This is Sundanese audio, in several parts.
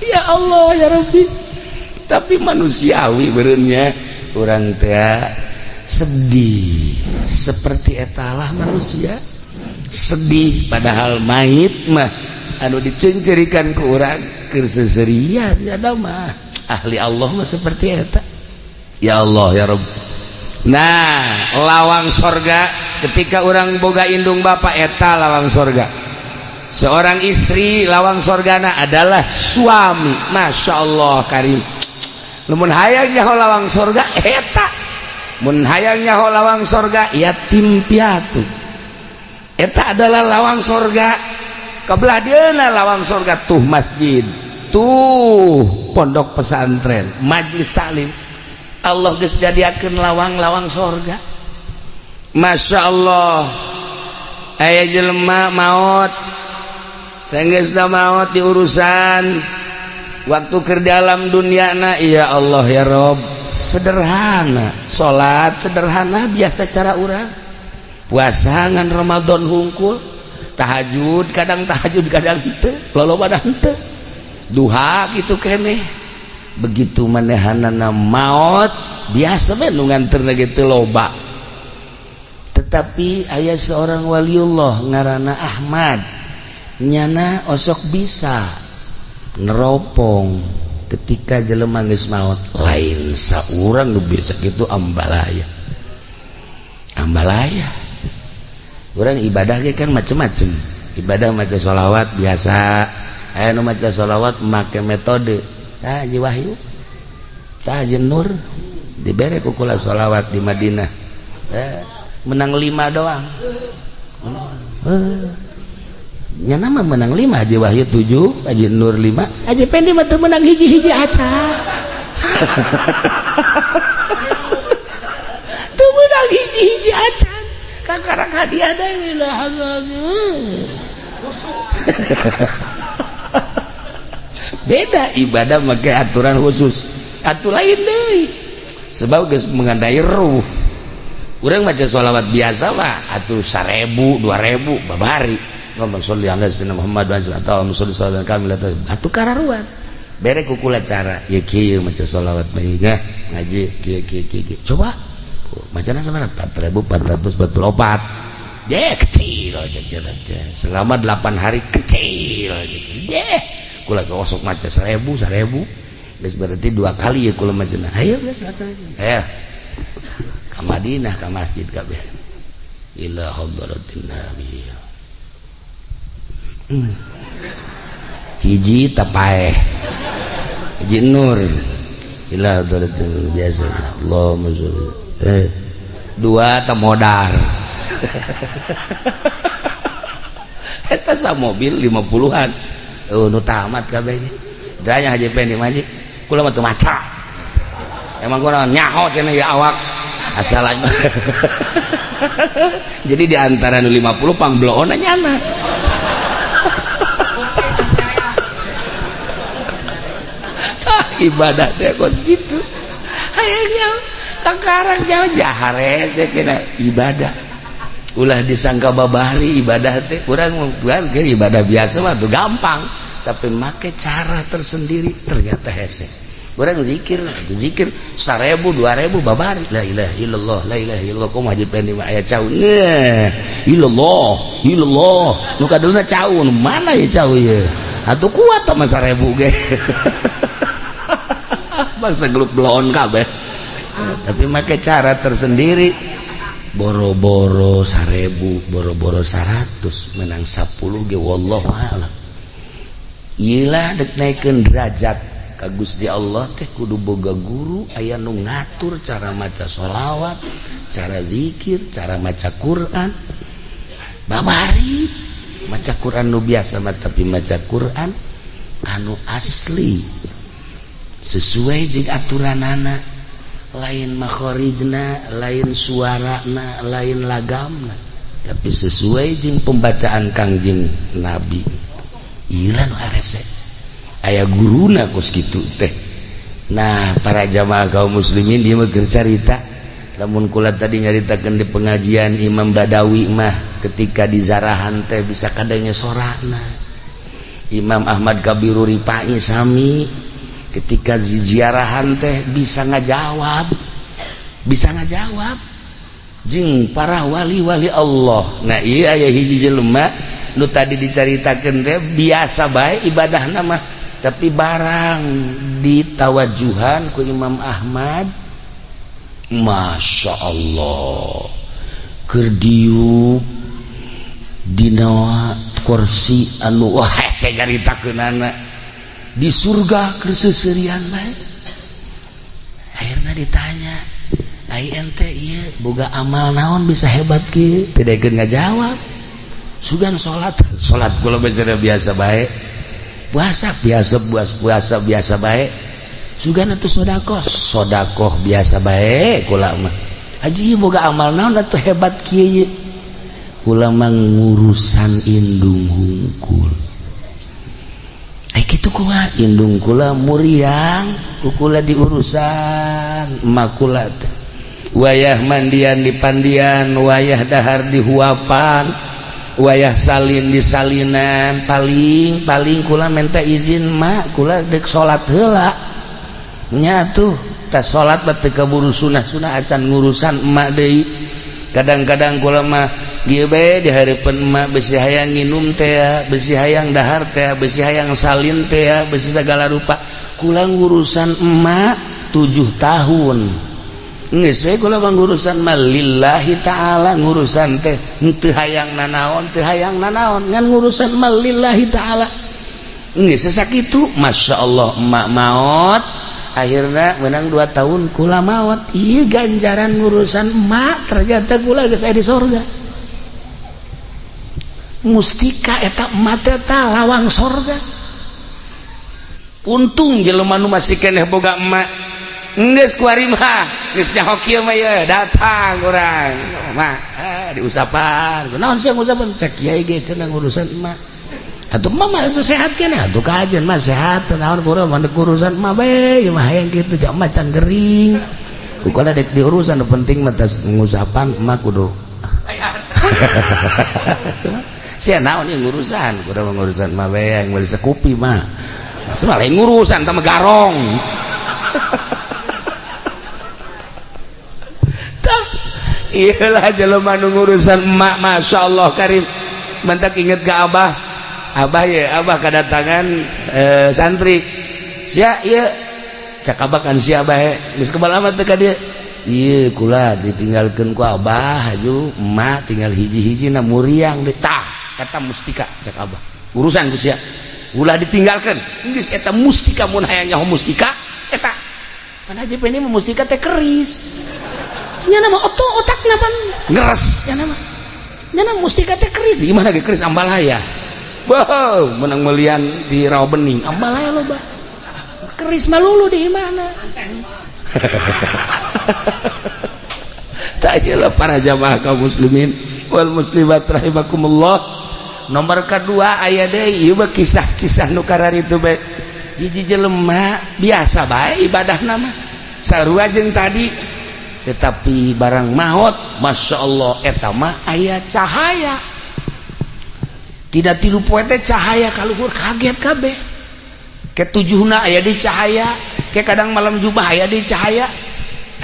ya Allah ya Rabbi. Tapi manusiawi berenya orang teh sedih seperti etalah manusia sedih, padahal mayit mah anu dicencerikan ke orang kerseserian ada mah ahli Allah mah seperti eta. Ya Allah ya Rabb. Nah lawang sorga ketika orang boga indung bapak eta lawang sorga. Seorang istri lawang sorgana adalah suami. Masya Allah karim. Mun hayang nyaho lawang sorga eta, mun hayang nyaho lawang sorga yatim piatu. Eta adalah lawang sorga. Kabelah dieuna lawang sorga tuh masjid, tuh pondok pesantren, majlis taklim. Allah geus jadiakeun lawang-lawang sorga. Masya Allah. Aya jelema maot, sanggeusna maot di urusan waktu ke dalam dunia na, ya Allah ya Rob, sederhana, sholat sederhana biasa cara orang, puasa ngan Ramadan hungkul, tahajud kadang henteu, loloba henteu, duha gitu keneh. Begitu manehanana maut biasa we nu nganterna gitu loba. Tetapi aya seorang waliullah ngaranna Ahmad, nyana osok bisa neropong ketika jelema geus maot, lain saurang nu bisa kitu ambalaya. Urang ibadah ge kan macem-macem. Ibadah maca sholawat biasa, aya nu maca sholawat make metode tah Haji Wahyu, tah Haji Nur dibere ku kula sholawat di Madinah. Menang 5 doang. Nya nama menang 5, Haji Wahyu 7, Haji Nur 5, Haji Pendi mah teu menang hiji-hiji aca. Teu menang hiji-hiji aca. Kakarang hadiah da wilah. Beda ibadah make aturan khusus. Atu lain deui. Sebab geus mengandai ruh. Urang maca sholawat biasa mah atuh 1000, 2000 babari. Allahumma sholli ala sayyidina Muhammad wa ala alihi wasallam kamilah atuh kararuan bere ku kula cara ya kieu maca sholawat bae ngaji kieu coba macana sabaraha 4444 kecil aja selama 8 hari kecil aja kula kosok maca 1000 geus berarti 2 kali ya kula macana ayo geus maca ayo ka Madinah ka masjid kabeh ila hadratin nabi hiji tapaeh hiji Nur ila hadratil biasa Allahumma sholli 2 ta modar eta sa mobil 50-an nu tamat kabeh danya Haji Pendi maji kula mah teu maca emang kurang nyaho cenah ya awak asal aja. Jadi di antara nu 50 pangbloona nyana ibadah teh kos gitu hayangnya kakarang jauh jahare cenah ibadah ulah disangka babari ibadah teh urang bukan ke ibadah biasa mah tuh gampang tapi make cara tersendiri ternyata hese urang zikir 1000 2000 babari la ilaha illallah la ilaha illallah kumaha Haji Pendi mah aya caun illallah nu kaduna caun mana ya caun ye atuh kuat mah 1000 ge bangsa gelut belon kabeh tapi make cara tersendiri boro-boro 1000 boro-boro 100 menang 10 ge wallahu a'lam iyalah dek naikeun derajat ka Gusti Allah teh kudu boga guru aya nu ngatur cara maca sholawat cara zikir cara maca Quran babari maca Quran nu biasa mah tapi maca Quran anu asli sesuai jeung aturanana lain makhorijna lain suarana lain lagamna tapi sesuai jeung pembacaan Kangjeng Nabi ieu nu arese aya guruna kos kitu teh. Nah para jamaah kaum muslimin dia mah carita lamun kula tadi nyaritakeun di pengajian Imam Badawi mah ketika di zarahan teh bisa kadanya sorana Imam Ahmad Kabiru Ripai sami ketika ziarahan teh bisa ngajawab jeung para wali-wali Allah. Nah iya aya hiji jelema nu tadi dicaritakeun teh biasa bae ibadahna mah tapi barang ditawajuhan ku Imam Ahmad Masya Allah keur diuk dina kursi anu wah saya garitakeunana di surga keur seuseurean bae. Akhirna ditanya ai ente ieu boga amal naon bisa hebat kieu teu daekeun ngajawab. Sugan salat kula bener biasa bae, puasa biasa bae, sugan atuh sedekah biasa bae kula mah. Haji boga amal naon atuh hebat kieu. Kula mah ngurusan indung hungkul. Ai kitu kula indung kula muriang, kula diurusan emak kula teh. Wayah mandian di pandian, wayah dahar di huapan, wayah salin di salinan, paling kula minta izin mak kula dek salat heula nya tuh tas salat teu kaburu sunah acan ngurusan emak deui. Kadang-kadang kula mah dieu bae di hareupeun emak besi hayang nginum teh, besi hayang dahar teh, besi hayang salin teh, besi segala rupa kula ngurusan emak 7 tahun. Geus we kula ngurusan mah lillahi taala, ngurusan teh teu hayang nanaon ngan ngurusan mah lillahi taala. Geus sakitu masyaallah emak maot akhirna menang 2 tahun kula maot. Ieu ganjaran ngurusan emak ternyata kula geus aya di sorga. Mustika eta emak teh lawang sorga. Untung jelema nu masih keneh boga emak. Geus kuari mah geus nyaho kieu mah ye datang urang mah diusapan naon sih ngusapan cek kiai ge cenah ngurusan emak atuh mah mah sehat keneh atuh kajen mah sehat naon kurang mandek urusan emak bae mah hayang kitu jak macan gering kukana dek diurusan penting mah tas ngusapan emak kudu sia naon ieu ngurusan kudu ngurusan emak bae yang beli sekupi mah semua lain ngurusan teh garong. Iyalah jelema nu ngurusan emak masyaallah karim mantak inget ka abah kadatangan santri sia ieu cak abah kan sia bae geus kebalamat teh ka dieu ieu kula ditinggalkeun ku abah haju emak tinggal hiji-hijina muriang deui tah eta mustika cak abah urusan ku sia ulah ditinggalkeun geus eta mustika mun hayang nyaho mustika eta pan haji peni mah mustika teh keris nya nama otak napan ngeres nya nama mustika teh keris di mana ge keris ambalaya wow menang melian di rawa bening ambalaya loba keris malulu di mana tak jelas para jamaah kaum muslimin wal muslimat rahimakumullah. Nomor kedua aya deui ieu mah kisah-kisah nu kararitu bae hiji jelema biasa bae ibadahna mah sarua jeung tadi tetapi barang maut Masya Allah eta mah aya cahaya tidak tilu poe teh cahaya kaluhur kaget kabeh ke tujuhna aya di cahaya ke kadang malam Jumat aya di cahaya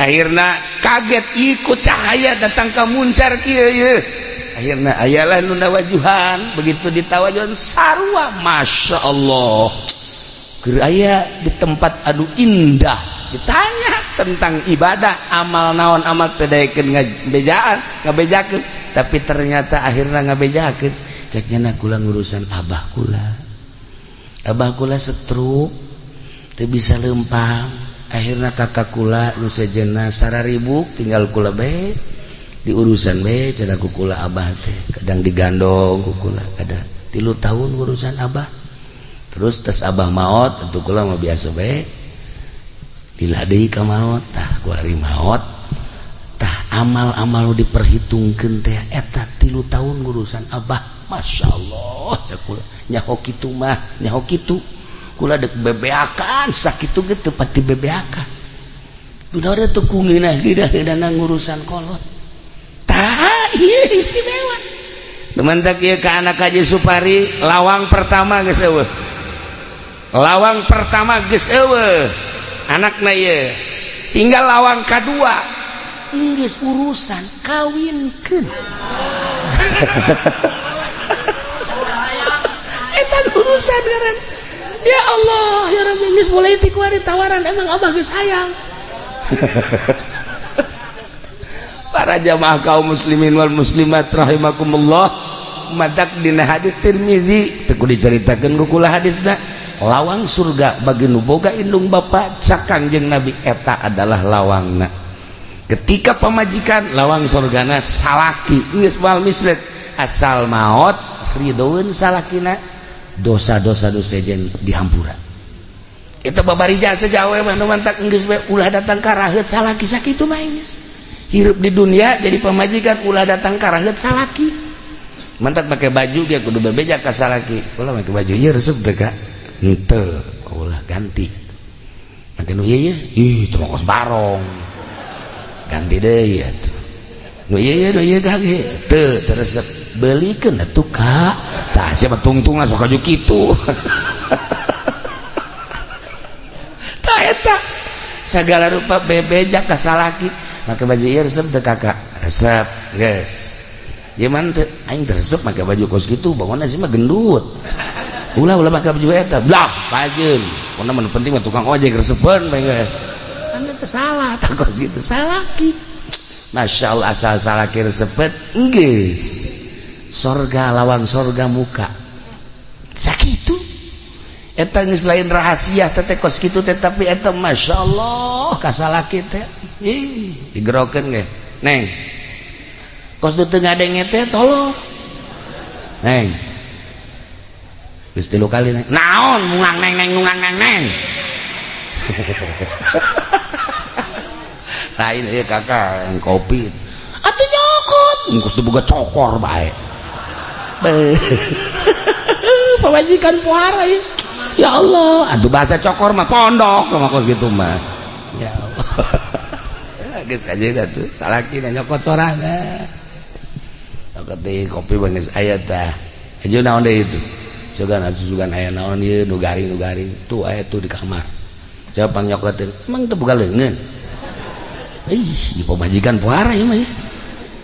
akhirna kaget ikut cahaya datang ka muncar kieu ye akhirna ayalah nu nawajuhan begitu ditawajuhan sarua Masya Allah keur aya di tempat adu indah ditanya tentang ibadah amal naon amal teu daekeun ngabejakeun tapi ternyata akhirna ngabejakeun ceknya kula ngurusan abah kula stroke teu bisa leumpang akhirna kakak kula nu sejenna sararibuk tinggal kula bae diurusan bae cenah ku kula abah teh kadang digandong ku kula kadang 3 tahun ngurusan abah terus tes abah maot tentu kula mah biasa bae lila deui ka maot tah kuari maot tah amal-amal diperhitungkeun teh eta 3 tahun ngurusan abah masyaallah cakula nyaho kitu mah nyaho kitu kula dek bebeakan sakitu ge teu pati bebeakan kunaon teh ku ngeunah-ngeunah ngurusan kolot tah ieu istimewa teman-teman ieu ka anak Haji Supari lawang pertama geus eueuh. Lawang pertama geus eueuh. Anakna ieu. Tinggal lawang kadua. Geus urusan kawinkeun. Eta urusan garan. Ya Allah, ya Rabbi geus mulai ti kuari tawaran emang Abah geus hayang. Para jamaah kaum muslimin wal muslimat rahimakumullah, madak dina hadis Tirmizi teu dicaritakeun ku kula hadisna lawang surga bagi nu boga indung bapa cak Kangjeng Nabi eta adalah lawangna. Ketika pamajikan lawang surgana salaki geus moal mislet asal maot ridoeun salakina dosa-dosa sejen dihampura. Eta babarija sajawe mah nu mantak geus we ulah datang ka raheut salaki sakitu mah geus. Hirup di dunia jadi pemajikan ulah datang ka raheut salaki. Mantak pakai baju dia kudu bebeja ka salaki. Ulah make baju ieu resep teh ka. Henteu, ulah ganti. Make nu ieu ih teu kos barong. Ganti deui atuh. Nu ieu kage teu resep beulikeun atuh ka. Tah sia mah tungtungan sok kaju kitu. Tah eta sagala rupa bebeja ka salaki. Make baju ieu resep teu kakak resep geus gimana teh aing teh resep make baju kos kitu bangunna sih mah gendut ulah make baju eta blah pajeun mun mah penting mah tukang ojek resepeun bae geus kan teh salah tah kos kitu salaki masyaallah asal salaki resepet geus sorga lawan sorga muka sakitu eta geus lain rahasia teh kos kitu teh tapi eta masyaallah ka salaki teh ih digerokeun ge neng kos teu ngadenge teh tolong neng geus 3 kali neng naon mungang neng lain ieu kakak yang kopi atuh nyokot engkos teu boga cokor bae pamajikan pohara ya Allah atuh bahasa cokor mah pondok mah kos kitu mah ya Allah geus kajeun atuh salaki nyokot sorana nyokot deui kopi geus aya tah ajeun naon deui itu sugan aya naon ieu nu garing tuh aya tuh di kamar coba nyokotin emang teu boga leungeun ih di pamajikan pohara ieu mah ya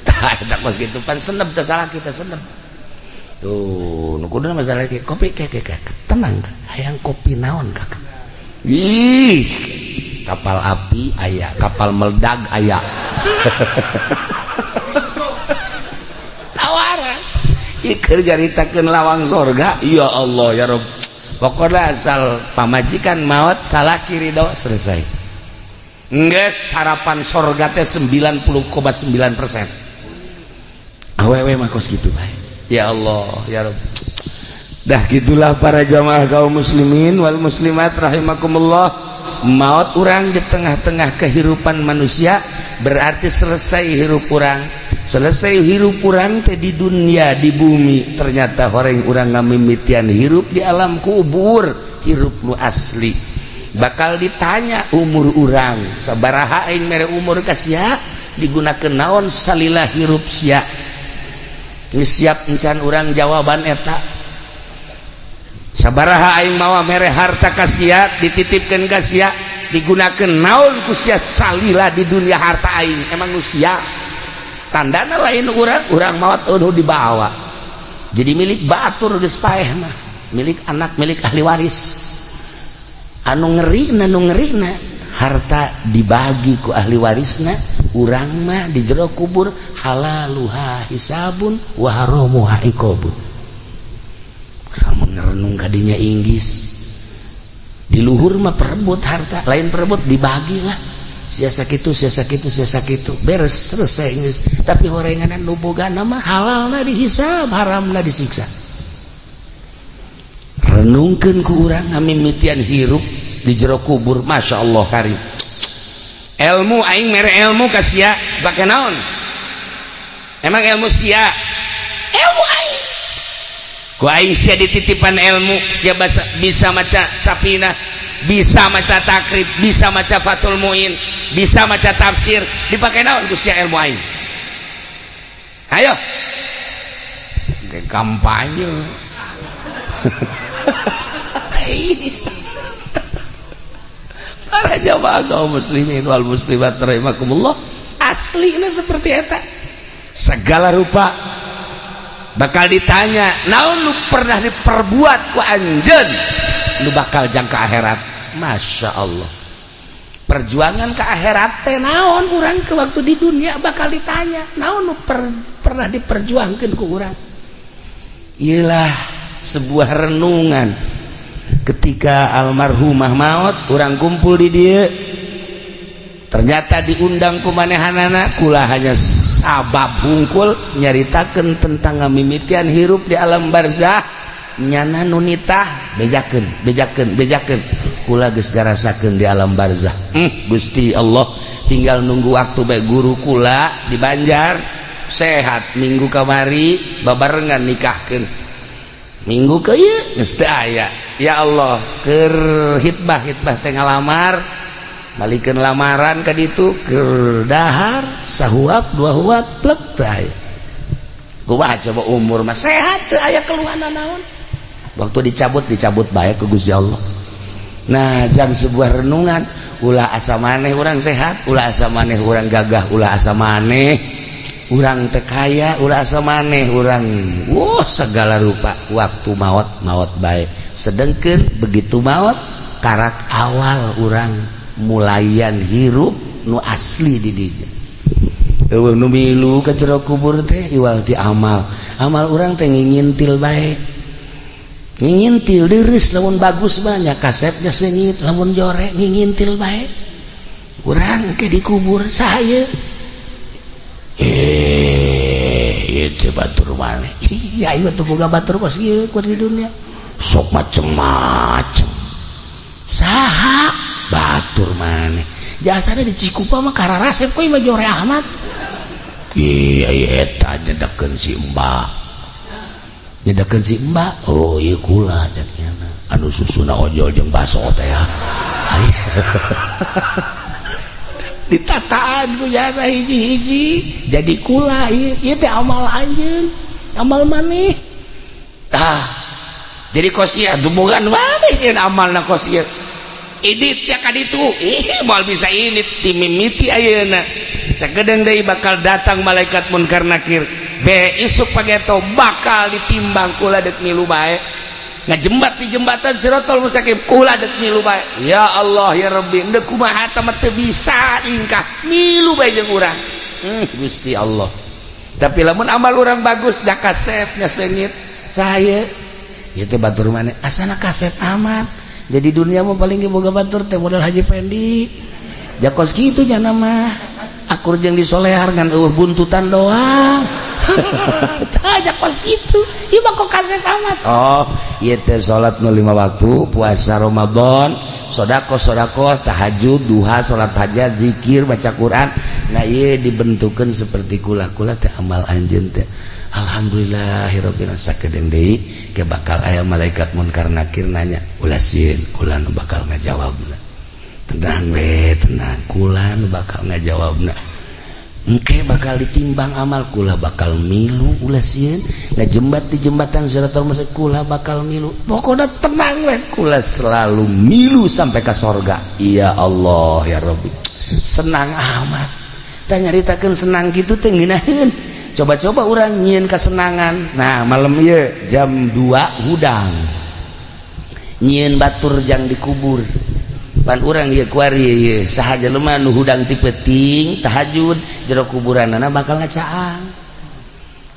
tah eta kos kitu pan senep teh salaki teh senep tuh nu kuduna masalah kopi kek tenang hayang kopi naon kakak ih kapal api aya kapal meledak aya tawaran ikeur jaritakeun lawang sorga ya Allah ya Rabb pokokna asal pamajikan maot salaki ridho selesai geus harapan sorga teh 90,9% awewe mah kos kitu bae ya Allah ya Rabb dah gitulah para jamaah kaum muslimin wal muslimat rahimakumullah maut urang di tengah-tengah kehidupan manusia berarti selesai hirup urang teh di dunia di bumi ternyata horeng urang ngamimitian hirup di alam kubur hirup nu asli bakal ditanya umur urang sabaraha aing mere umur ka sia digunakeun naon salila hirup sia geus siap encan urang jawaban eta sabaraha aing mawa mere harta ka sia dititipkeun ka sia digunakeun naon ku sia salila di dunia harta aing emang nu sia tandana lain urang maot eueuh dibawa jadi milik batur geus paeh mah milik anak milik ahli waris anu ngerina harta dibagi ku ahli warisna urang mah di jero kubur halaluha hisabun wa haramuha iqabun merenung kadinya inggis di luhur mah perebut harta lain perebut dibagi lah sia sakitu beres selesai inggis tapi horenganan nu bogana mah halalna dihisab haramna disiksa renungkeun ku urang ngamimitian hirup di jero kubur masyaallah karim ilmu aing mere ilmu ka sia bake naon emang ilmu sia ilmu aing ku aing sia dititipan ilmu sia bisa maca sapina bisa maca takrib bisa maca fatul muin bisa maca tafsir dipake naon ku sia ilmu aing ayo kampanye. Para jamaah kaum muslimin wal muslimat rahimakumullah, aslinya seperti eta. Segala rupa bakal ditanya, naon nu pernah diperbuat ku anjeun nu bakal jang ka akhirat. Masya Allah, perjuangan ke akhirat teh naon, urang ke waktu di dunia bakal ditanya naon nu pernah diperjuangkeun ku urang. Iyalah sebuah renungan ketika almarhumah maut, urang kumpul di dieu, ternyata diundang ku manehanana, kula hanya sabab hungkul nyaritakeun tentang ngamimitian hirup di alam barzah. Nyana nunitah bejakeun kula geus ngarasakeun di alam barzah. Gusti Allah tinggal nunggu waktu bae guru kula di Banjar sehat minggu kamari babarengan nikahkeun. Minggu ke ieu geus teu aya. Ya Allah, keur hitbah teh ngalamar, malikeun lamaran ka ditu keur dahar sahuap dua huap plek teu aya. Kumaha coba umur mah sehat teu aya keluhan naon. Waktu dicabut bae ku Gusti Allah. Nah, jang sebuah renungan, ulah asa maneh urang sehat, ulah asa maneh urang gagah, ulah asa maneh urang teu kaya, ulah asa maneh urang segala rupa waktu maot bae. Sedengkeun begitu maot karak awal urang mulayan hirup nu asli di dieu. Eueuh nu milu ka jero kubur teh iwal ti amal urang teh ngingintil bae. Ngingintil diris lamun bagus banyak kasetnya senyit, lamun jorek ngingintil bae. Urang ke dikubur saya itu batur maneh. Iya ieu teu boga batur kos ieu ku di dunia. Sok macem-macem. Saha batur maneh. Jasana di Cikupa mah kararasep we mah jore amat. Iya eta nyedekeun si Mbak. Nyedakeun si Mbak, oh iya kula caknya anu susuna ojol jeung baso teh ya. Ditataan ku jana hiji-hiji jadi kula ieu teh amal anjeun, amal maneh. Jadi kosiah dumungan maneh nyeun amalna kosiah. Idit ya ka ditu, moal bisa init timimiti ayeuna. Sakedeung deui bakal datang malaikat munkar nakir. Isuk pageto bakal ditimbang kula dek milu bae ngajembat di jembatan Siratal Mustaqim kula dek milu bae. Ya Allah ya Rabbi endeu kumaha teh teu bisa ingkah milu bae jeung urang. Gusti Allah. Tapi lamun amal urang bagus da kasetnya seungit saya ieu teh batur maneh asana kaset amat. Jadi dunia mah paling ge boga batur teh modal Haji Pendi. Jakos kitu nya mah. Akur jeung disolehar ngan eueuh buntutan doang. Aja kos gitu, ieu mah kok kaset amat. Oh, ieu teh salat nu 5 waktu, puasa Ramadan, sedekah, tahajud, duha, salat hajat, zikir, baca Quran. Nah, ieu dibentukeun seperti kula teh amal anjeun teh. Alhamdulillahirabbil alamin sakedeung deui ke bakal aya malaikat munkar nakir nanya, ulah sieun, kula nu bakal ngajawabna. Tenang we, tenang, kula nu bakal ngajawabna. Engke bakal ditimbang amal kula bakal milu ulah sieun ngajembat di jembatan Siratal Mustaqim kula bakal milu. Pokoknya tenang we, kula selalu milu sampai ke sorga. Ya Allah ya Rabbi. Senang amat. Tah nyaritakeun senang kitu teh ngeunaheun. Coba-coba urang nyieun kasenangan. Nah, malam ieu jam 2 hudang. Nyieun batur jang dikubur. Pan urang ieu kuari ieu saha jelema nu hudang ti peuting tahajud jero kuburanna bakal ngacaang.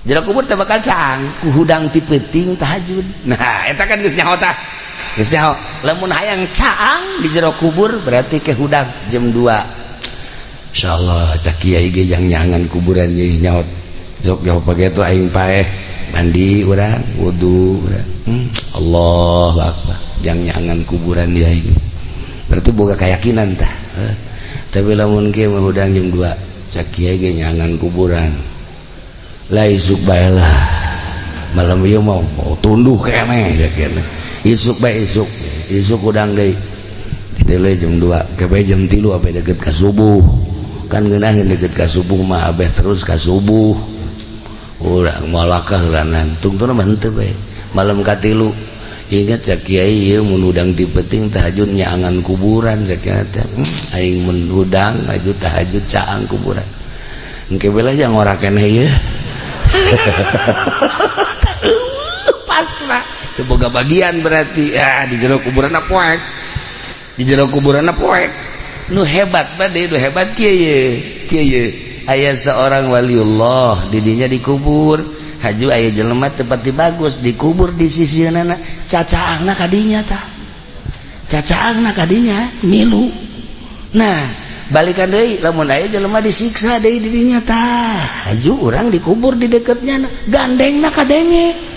Jero kubur teh bakal caang ku hudang ti peuting tahajud. Nah, eta kan geus nyaho tah. Geus nyaho. Lamun hayang caang di jero kubur berarti ke hudang jam 2. Insyaallah cak kiai ge jang nyangan kuburan ieu nyaho. Sok nyaho pageto aing paeh mandi urang wudu urang. Allahu akbar. Jang nyangan kuburan dia ini. Berarti boga keyakinan tah. Tapi lamun kieu mah hudang jam 2 cak kiai ge nyangan kuburan. Lah isuk bae lah. Malam ieu mau tunduh keneh cak kieu. Isuk bae isuk hudang deui. Tidele jam 2 ke bae jam 3 abe deukeut ka subuh. Kan ngeunaheun deukeut ka subuh mah abeh terus ka subuh. urang malakah ulanan tungtuna henteu bae malam katilu ingat cak kiai ieu mun udang ti peuting tahajud nyaangan kuburan cak teh aing mun udang aju tahajud caang kuburan engke bela jang ora keneh ieu pasrah teu boga bagian berarti di jero kuburan poek di jero kuburan poek nu hebat bade nu hebat kieu aya seorang waliullah didinya dikubur haju aya jelema tepati bagus dikubur di sisieunana cacaangna kadinya tah cacaangna kadinya milu nah balikan deui lamun aya jelema disiksa deui didinya tah haju urang dikubur di deketnya gandengna kadenge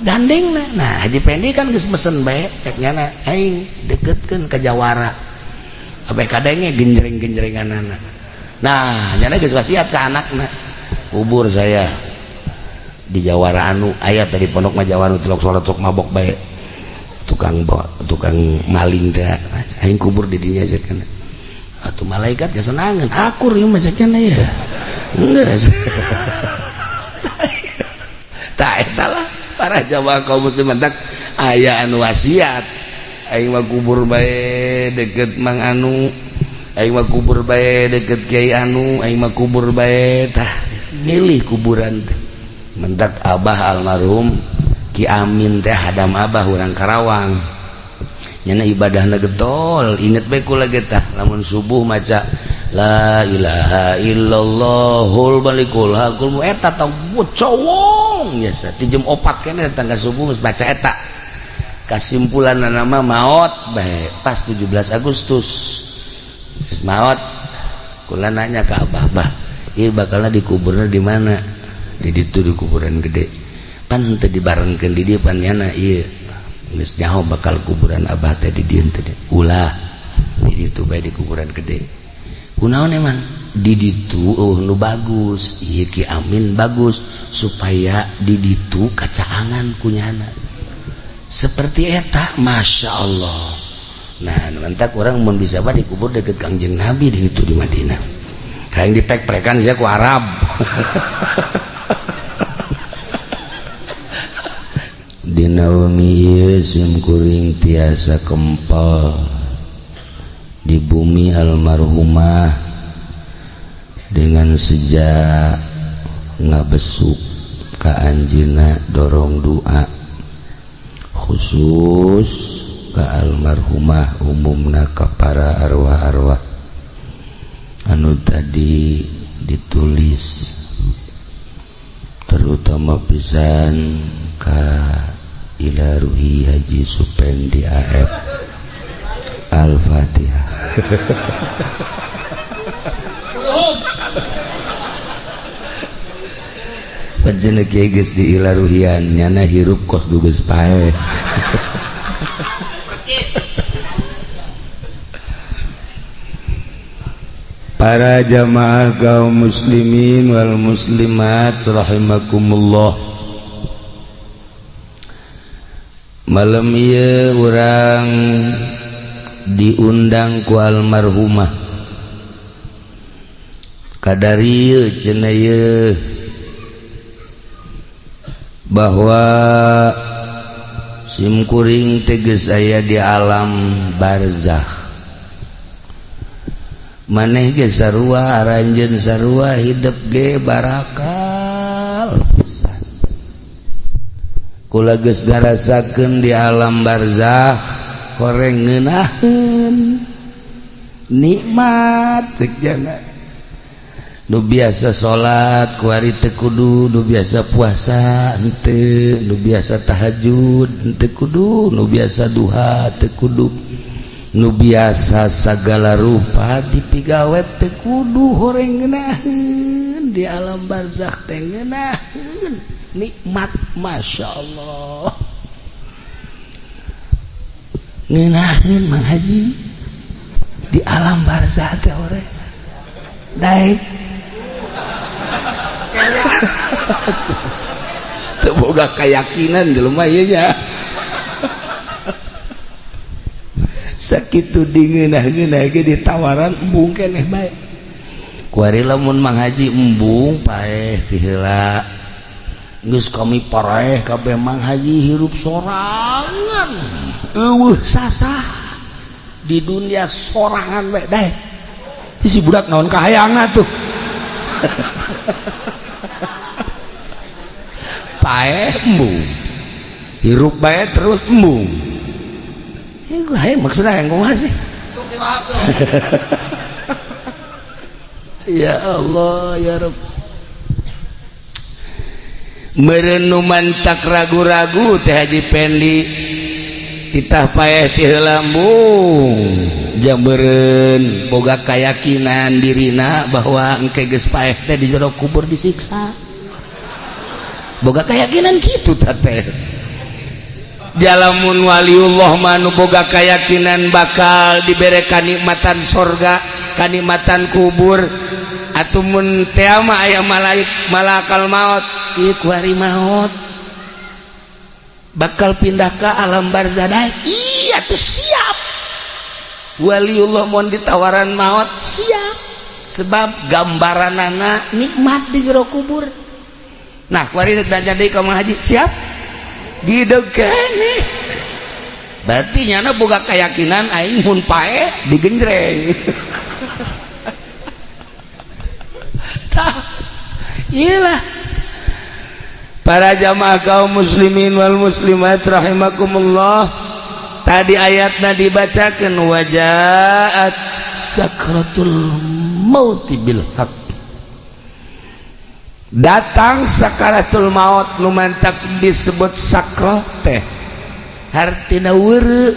gandengna nah haji pendi kan geus mesen bae cek nyana aing deketkeun ka jawara abe kadenge genjreng-genjrenganana nah nyana geus wasiat ka anakna kubur saya di jawara anu aya tadi pondok mah jawara tilok salat sok mabok bae tukang maling teh aing kubur di dinya ceukna atuh malaikat kesenangan akur ieu mah ceukna ya geus tah eta lah para jamaah kaum muslimin tak aya anu wasiat aing mah kubur bae deket mang anu aing mah kubur bae deket kiai anu aing mah kubur bae tah milih kuburan teh mentak abah almarhum Ki Amin teh hadam abah urang Karawang nyana ibadahna getol inget bae kula ge tah lamun subuh maca la ilaha illallahul malikul hakul eta tah cowong biasa ti jam 4 keneh tangga subuh geus baca eta kasimpulanna mah maot bae pas 17 Agustus geus maot kula nanya ka abah bah ieu bakalna dikuburna di mana di ditu di kuburan gede pan teu dibarengkeun di dieu pan nyana ieu geus nyaho bakal kuburan abah teh di dieu teh ulah di ditu bae di kuburan gede kunaon emang di ditu nu bagus ieu Ki Amin bagus supaya di ditu kacaangan kunyana seperti eta masya Allah nah mantak orang mun bisa bah dikubur deket Kangjeng Nabi di ditu di Madinah kayak dipek-pekan sia ku Arab dina wengi ieu sim kuring tiasa kempal di bumi almarhumah dengan sejak ngabesuk ka anjeunna dorong doa khusus ka almarhumah umumna ka para arwah-arwah anu tadi ditulis terutama pisan ka ila ruhi Haji Supendi AF Al-Fatihah panjenengan kieu geus di ila ruhian nyana hirup kos dugeus pae para jamaah kaum muslimin wal muslimat rahimakumullah malam ieu urang diundang ku almarhumah kadarieu cenah ieu bahwa sim kuring teh geus aya di alam barzakh maneh ge sarua aranjeun sarua hidup ge barakal pisan kula geus ngarasakeun di alam barzakh horeng ngeunaheun nikmat ceuk jana nu biasa salat ku ari teu kudu nu biasa puasa henteu nu biasa tahajud henteu kudu nu biasa duha teu kudu nu biasa sagala rupa dipigawet teu kudu horeng ngeunaheun di alam barzakh teh ngeunaheun nikmat masya Allah ngeunaheun Mang Haji di alam barzakh teh horeng daek teu boga keyakinan jelema ieu nya sakitu dingeunah-ngeunah ge ditawaran embung keneh bae ku ari lamun Mang Haji embung paeh ti heula geus kami paraeh kabeh Mang Haji hirup sorangan sasah di dunia sorangan we deh si budak naon kahayangna tuh paeh embung hirup bae terus embung itu maksudnya yang kumaha sih ya Allah ya Rabb mereun mantak ragu-ragu teh Haji Pendi titah paeh ti heula embung jameureun boga kayakinan dirina bahwa engke geus paeh teh di jero kubur disiksa boga keyakinan gitu teh jalamun waliullah manu boga keyakinan bakal dibere kanikmatan sorga kanikmatan kubur atumun teu mah aya malakal maut ieu ku hari maut bakal pindah ke alam barzah iya tuh siap waliullah mun ditawaran maut siap sebab gambaranana nikmat di jero kubur. Nah, kuari dan jadi kamu haji siap didegani. Berarti nyana boga keyakinan aing mun pae digenjreng. Tah, iyalah. Para jamaah kaum muslimin wal muslimat rahimakumullah. Tadi ayatna dibacakeun wajaat sakratul maut bil haqq. Datang sakaratul maut nu mantak disebut sakrat teh hartina weureu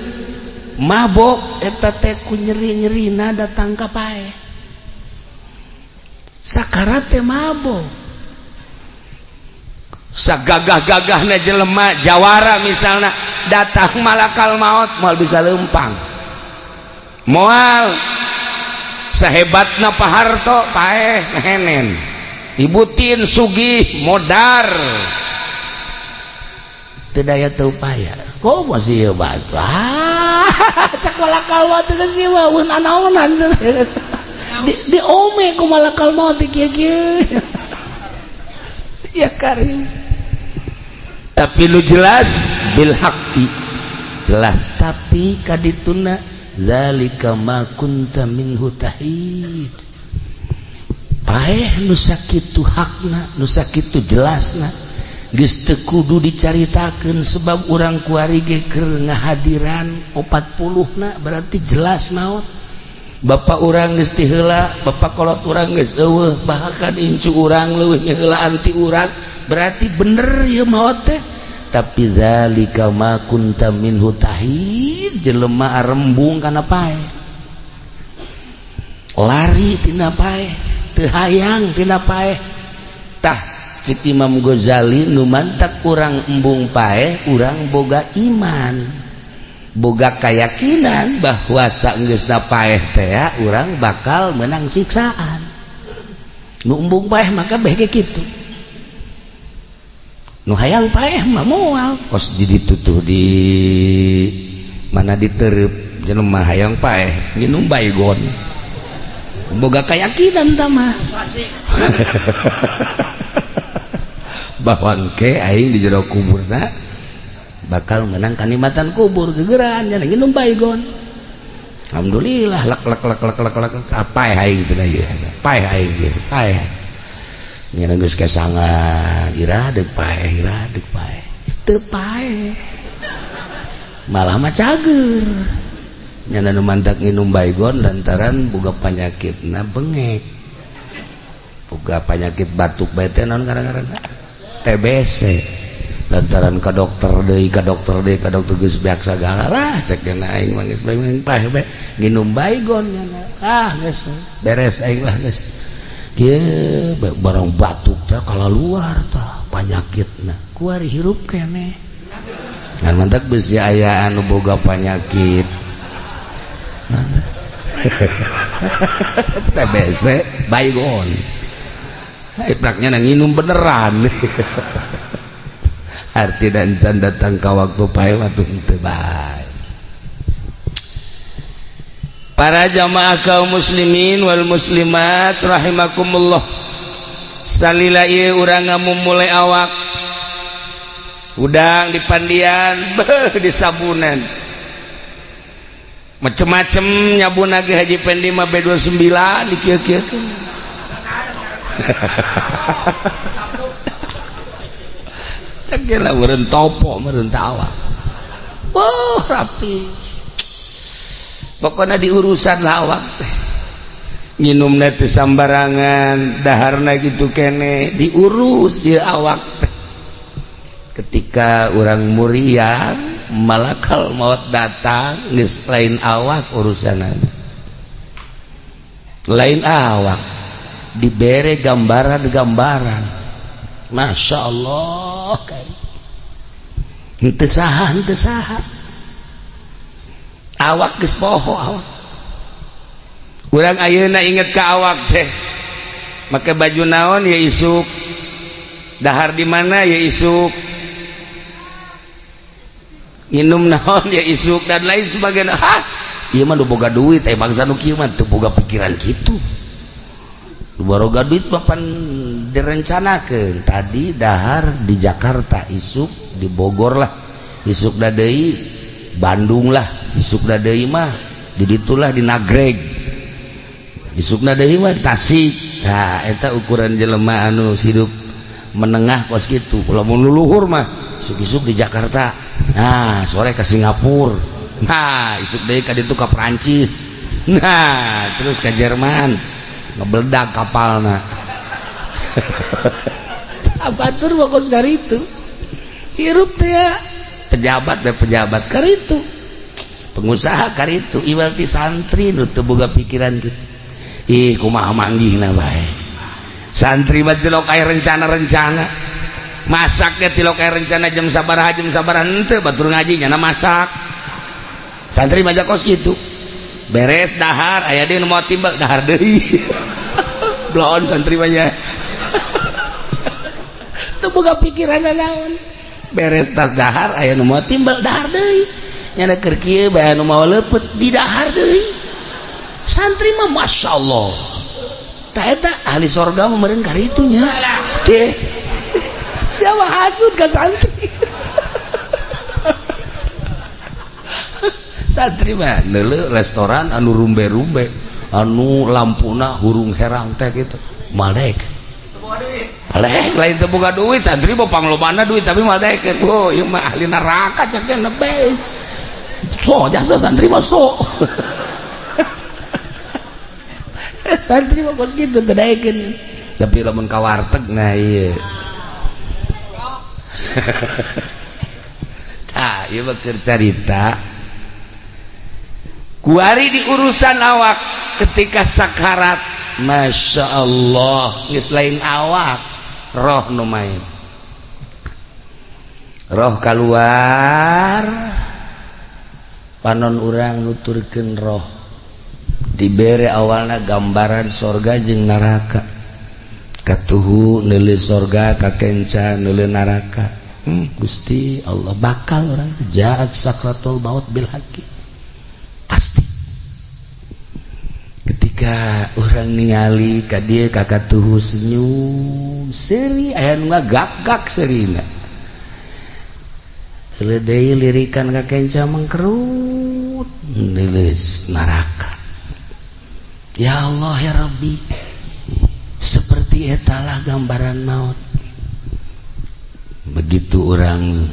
mabok eta teh ku nyeri-nyerina datang ka pae sakarat teh mabok sagagah-gagahna jelema jawara misalna datang malakal maut moal bisa leumpang moal sahebatna paharto pae ngehenen ibutin sugih modar tidak teu paya kok masih hebat cak malakal maut geus ieu mun anaonan di ome ku malakal maut kieu-kieu ya karim tapi lu jelas bil haqqi jelas tapi kadituna zalika ma kunta minhu tahid paeh nu sakitu hakna nu sakitu jelasna geus teu kudu dicaritakeun sebab urang kuari ge keur ngahadiran 40na berarti jelas maot bapak urang geus ti heula bapak kolot urang geus eueuh bahkan incu urang leuwih heula anti urang berarti bener ieu maot teh tapi zalika ma kunta minhu tahid jelema arembung kana paeh lari tina paeh hayang tina paeh tah cik Imam Ghazali nu mantak urang embung paeh urang boga iman boga keyakinan bahwa saenggeusna paeh teh urang bakal menang siksaan nu embung paeh maka beh kitu nu hayang paeh mah moal kos ditutuh di mana ditereup jelema hayang paeh nginum baygon boga keyakinan tama bahwa engke aing di jero kuburna bakal menang kanikmatan kubur gegeran nya nginum baygon alhamdulillah lek paeh aing cenah ieu paeh aing ieu paeh nya geus kesangan ira deuk paeh teu paeh malah mah cager nyana nu mantak nginum baygon lantaran boga panyakitna bengek boga panyakit batuk bae teh naon ngaranna TBC lantaran ka dokter deui geus beak sagala lah cek dina aing mah geus bae paeh bae nginum baygon nyana geus beres aing lah geus kieu barang batuk teh kalaluar tah panyakitna kuari hirup keneh ngan mantak beusi aya anu boga panyakit TBC baygon ipraknya nginum beneran arti dan can datang ke waktu paeh waktu teu bae para jamaah kaum muslimin wal muslimat rahimakumullah salila ieu urang ngamumule awak udang di pandian di sabunan macem-macem nyabun lagi Haji Pendi mah B29 dikieu-kieukeun cek lah meureun topo meureun tawa rapi pokoknya di urusan lawak teh nginumna teu sambarangan daharna gitu kene diurus ieu awak teh ketika orang muriang malakal maut datang geus lain awak urusanana lain awak dibere gambaran Masya Allah kan henteu saha awak geus poho awak urang ayeuna inget ka awak teh make baju naon ya isuk dahar di mana ya isuk nginum naon ya isuk dan lain sebagainya ieu mah nu boga duit bangsa nu kieu mah teu boga pikiran kitu nu boga duit mah pan direncanakeun tadi dahar di Jakarta isuk di Bogor lah isuk da deui Bandung lah isuk da deui mah di ditulah di Nagreg isukna deui mah Tasik nah eta ukuran jelema anu hidup menengah kos kitu lamun luluhur mah isuk-isuk di Jakarta nah sore ke Singapura nah isuk deui ka ditu ka Perancis nah terus ke Jerman ngebledak kapalna abatur mah kos karitu hirup teh ya pejabat karitu pengusaha karitu iwal ti santri nu teu boga pikiran kitu ih kumaha manggihna bae santri mah tilok aya rencana-rencana masak teh tilok aya rencana jam sabaraha henteu batur ngaji nya masak santri mah kos kitu beres dahar aya deui nu mau timbal dahar deui blon santri mah nya teu boga pikiran naon beres tas dahar aya nu mau timbal dahar deui nya keur kieu bae anu mau leupet di dahar deui santri mah Masya Allah tak eta ahli sorga meureun karitunya deh siapa hasud ka santri santri mah neuleuh restoran anu rumbe-rumbe anu lampuna hurung herang teh gitu malek lain teu boga duit santri mah panglobana duit tapi malek oh ieu mah ahli neraka cek nebe so jasa santri mah so santri mah kos gitu kedaekeun tapi lamun ka warteg nah ieu tah ieu mah keur carita kuari di urusan awak ketika sakarat Masya Allah geus lain awak roh nu main roh keluar panon urang nuturkeun roh dibere awalna gambaran sorga jeung neraka katuhu neuleuh sorga kakenca neuleuh neraka Gusti Allah bakal orang jaat sakratul maut bil haqi pasti ketika orang ningali ka dieu ka katuhu senyum seuri aya nu ngagak-gak seurina heuleuh deui lirikan kakenca mangkerut neuleuh neraka. Ya Allah ya Rabbi seperti etalah gambaran maut begitu orang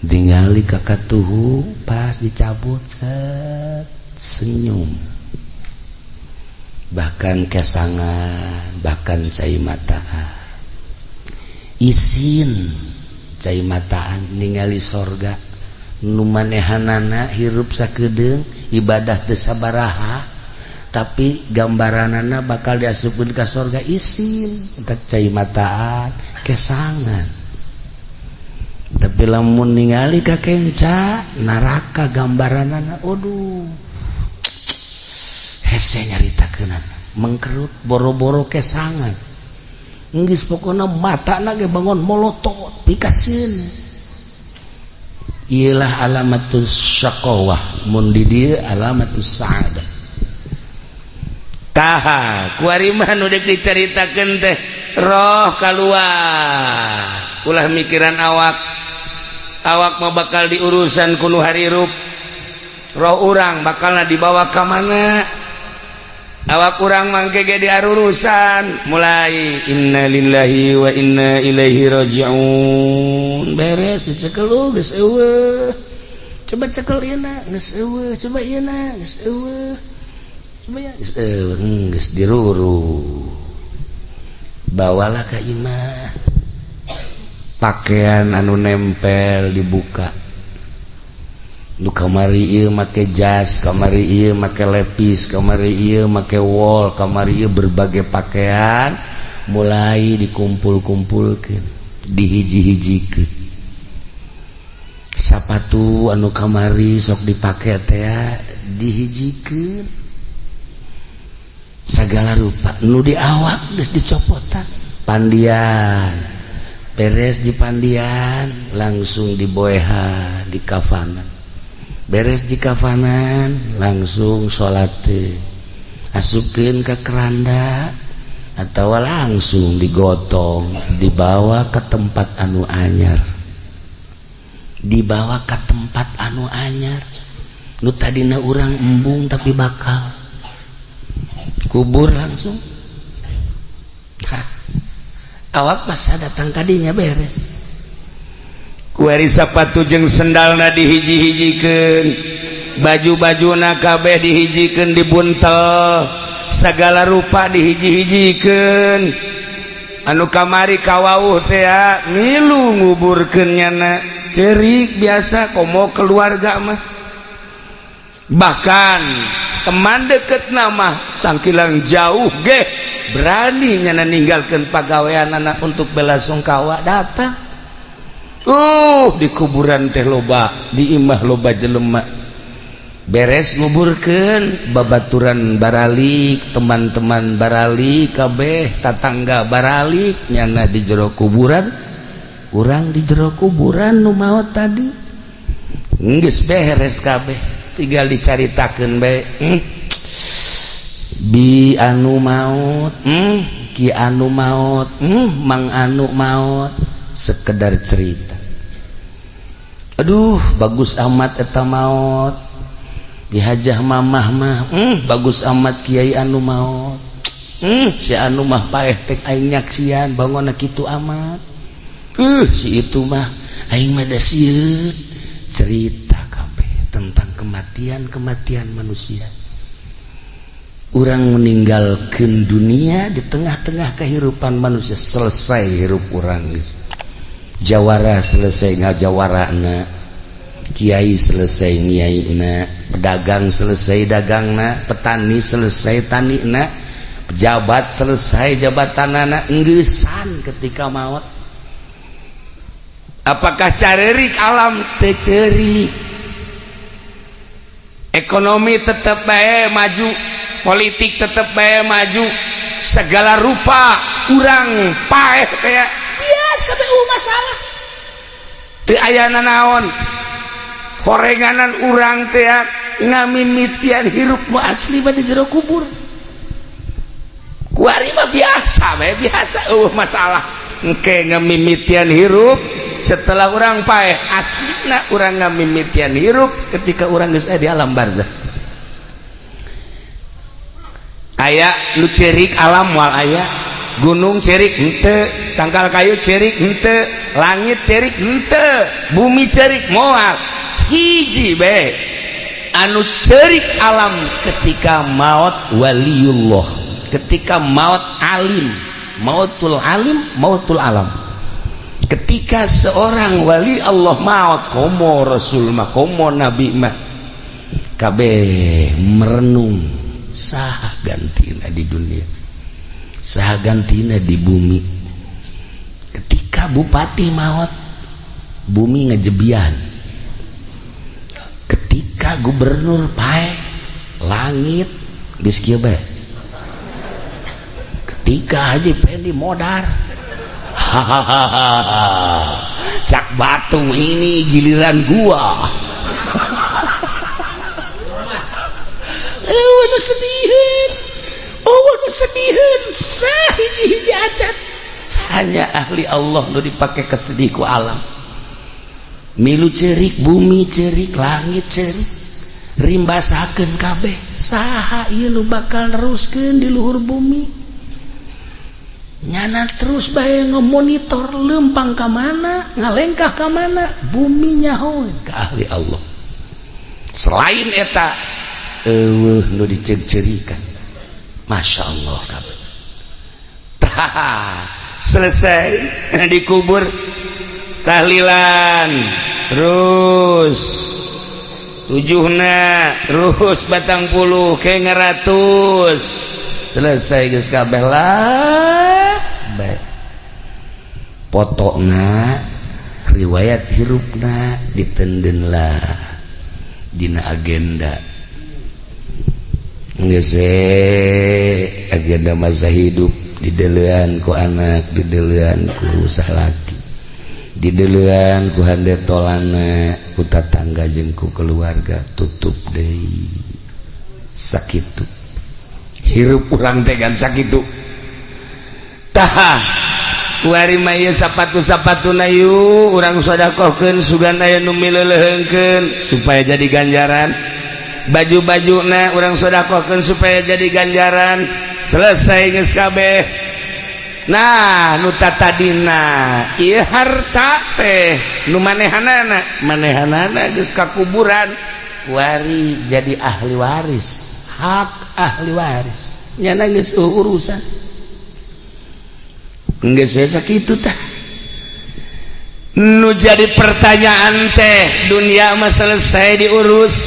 ningali kakatuhu pas dicabut set senyum bahkan kesangan bahkan cai mataan isin cai mataan ningali sorga nu manehanana hirup sakedeung ibadah teu sabaraha tapi gambaranana bakal diasupkeun ka sorga isin entek cai mataan kesangan tapi lamun ningali ka kenca neraka gambaranana aduh hese nyaritakeunana mengkerut boro-boro kesangan geus pokona matana ge bangun molotot pikaseun ialah alamatus syaqawah mun di dieu alamatus sa'adah taha kuari mah nu deuk dicaritakeun teh roh kaluar ulah mikiran awak mau bakal diurusan kuno harirup roh urang bakalna dibawa ke mana awak urang mangke ge diarurusan mulai innalillahi wa inna ilaihi rajiun beres dicekel geus eueuh coba cekel ieu na geus eueuh coba ieu na geus eueuh coba ya geus diruru bawalah ka imah pakaian anu nempel dibuka nu kamari ieu make jas kamari ieu make lepis kamari ieu make wol kamari ieu berbagai pakaian mulai dikumpul-kumpulkeun dihiji-hijikeun sapatu anu kamari sok dipake teh dihijikeun sagala rupa nu di awak geus dicopotan pandian beres di pandian langsung diboehan di kafanan beres di kafanan langsung sholat asupkeun ke keranda atau langsung digotong dibawa ke tempat anu anyar nu tadina urang embung tapi bakal kubur langsung awak masa datang kadinya beres kuari sapatu jeung sendalna dihiji-hijikeun baju-bajuna kabeh dihijikeun dibuntel sagala rupa dihiji-hijikeun anu kamari kawauh teh milu nguburkeun nyana ceurik biasa komo keluarga mah bahkan teman deket nama sangkilang jauh ge berani nyana ninggalkeun pagawean anak untuk bela sungkawa datang di kuburan teh loba di imah loba jelema beres nguburkeun babaturan baralik teman-teman baralik kabeh tatangga baralik nyana di jero kuburan urang di jero kuburan nu maot tadi geus beres kabeh tinggal dicaritakeun bae bi anu maut ki anu maut mang anu maut sekedar cerita aduh bagus amat eta maut dihajah mamah mah bagus amat kiai anu maut si anu mah paeh tek aing nyaksian bangona kitu amat si itu mah aing mah da sieun cerita tentang kematian manusia urang meninggalkan dunia di tengah-tengah kehidupan manusia selesai hirup urang jawara selesai ngajawarana kiai selesai nyiaina pedagang selesai dagangna petani selesai tanina pejabat selesai jabatanana enggesan ketika maut apakah carerik alam teu ceurik ekonomi tetap bae maju politik tetap bae maju segala rupa urang paeh kayak biasa teh masalah teu aya nanaon horenganan urang teh ngamimitian hirup mu asli mah di jero kubur kuari mah biasa bae biasa masalah engke ngamimitian hirup setelah orang paeh aslina orang ngamimitian hirup ketika orang geus di alam barzah aya nu cerik alam wal aya gunung cerik henteu tangkal kayu cerik henteu langit cerik henteu bumi cerik moal hiji bae anu cerik alam ketika maut waliullah ketika maut alim mautul alim mautul alam ketika seorang wali Allah maut komo rasul mah komo nabi mah kabeh merenung saha gantina di dunia saha gantina di bumi ketika bupati maut bumi ngejebian ketika gubernur pae langit geus kieu bae ketika Haji Pendi modar cak batu ini giliran gua waduh sedihin oh waduh sedihin sah hiji-hiji acat hanya ahli Allah nu dipakai kesedih ku alam. Milu cerik bumi cerik langit cerik rimbasakeun kabeh saha ieu nu bakal neruskeun di luhur bumi nyana terus bae ngemonitor lempang ka mana ngalengkah ka mana bumi nyahoeun ka ahli Allah. Selain eta eueuh nu diceg-cerikan Masya Allah kabeh tah selesai dikubur tahlilan terus tujuhna terus batang puluh ke ngaratus selesai geus kabeh lah bae potona riwayat hirupna ditenden lah dina agenda geus agenda masa hidup didelean ku anak didelean ku salaki didelean ku handetolana ku tatangga jeung ku keluarga tutup deui sakitu hirup urang teh kan sakitu tah kuari mah ieu sapatu-sapatuna yu urang sedekahkeun sugan aya nu mileuleungkeun supaya jadi ganjaran baju-bajuna urang sedekahkeun supaya jadi ganjaran selesai geus kabeh. Nah nu tatadina ieu harta teh nu manehanana geus ka kuburan wari jadi ahli waris hak ahli waris nyana geus urusan geus sakitu tah nu jadi pertanyaan teh dunia mah selesai diurus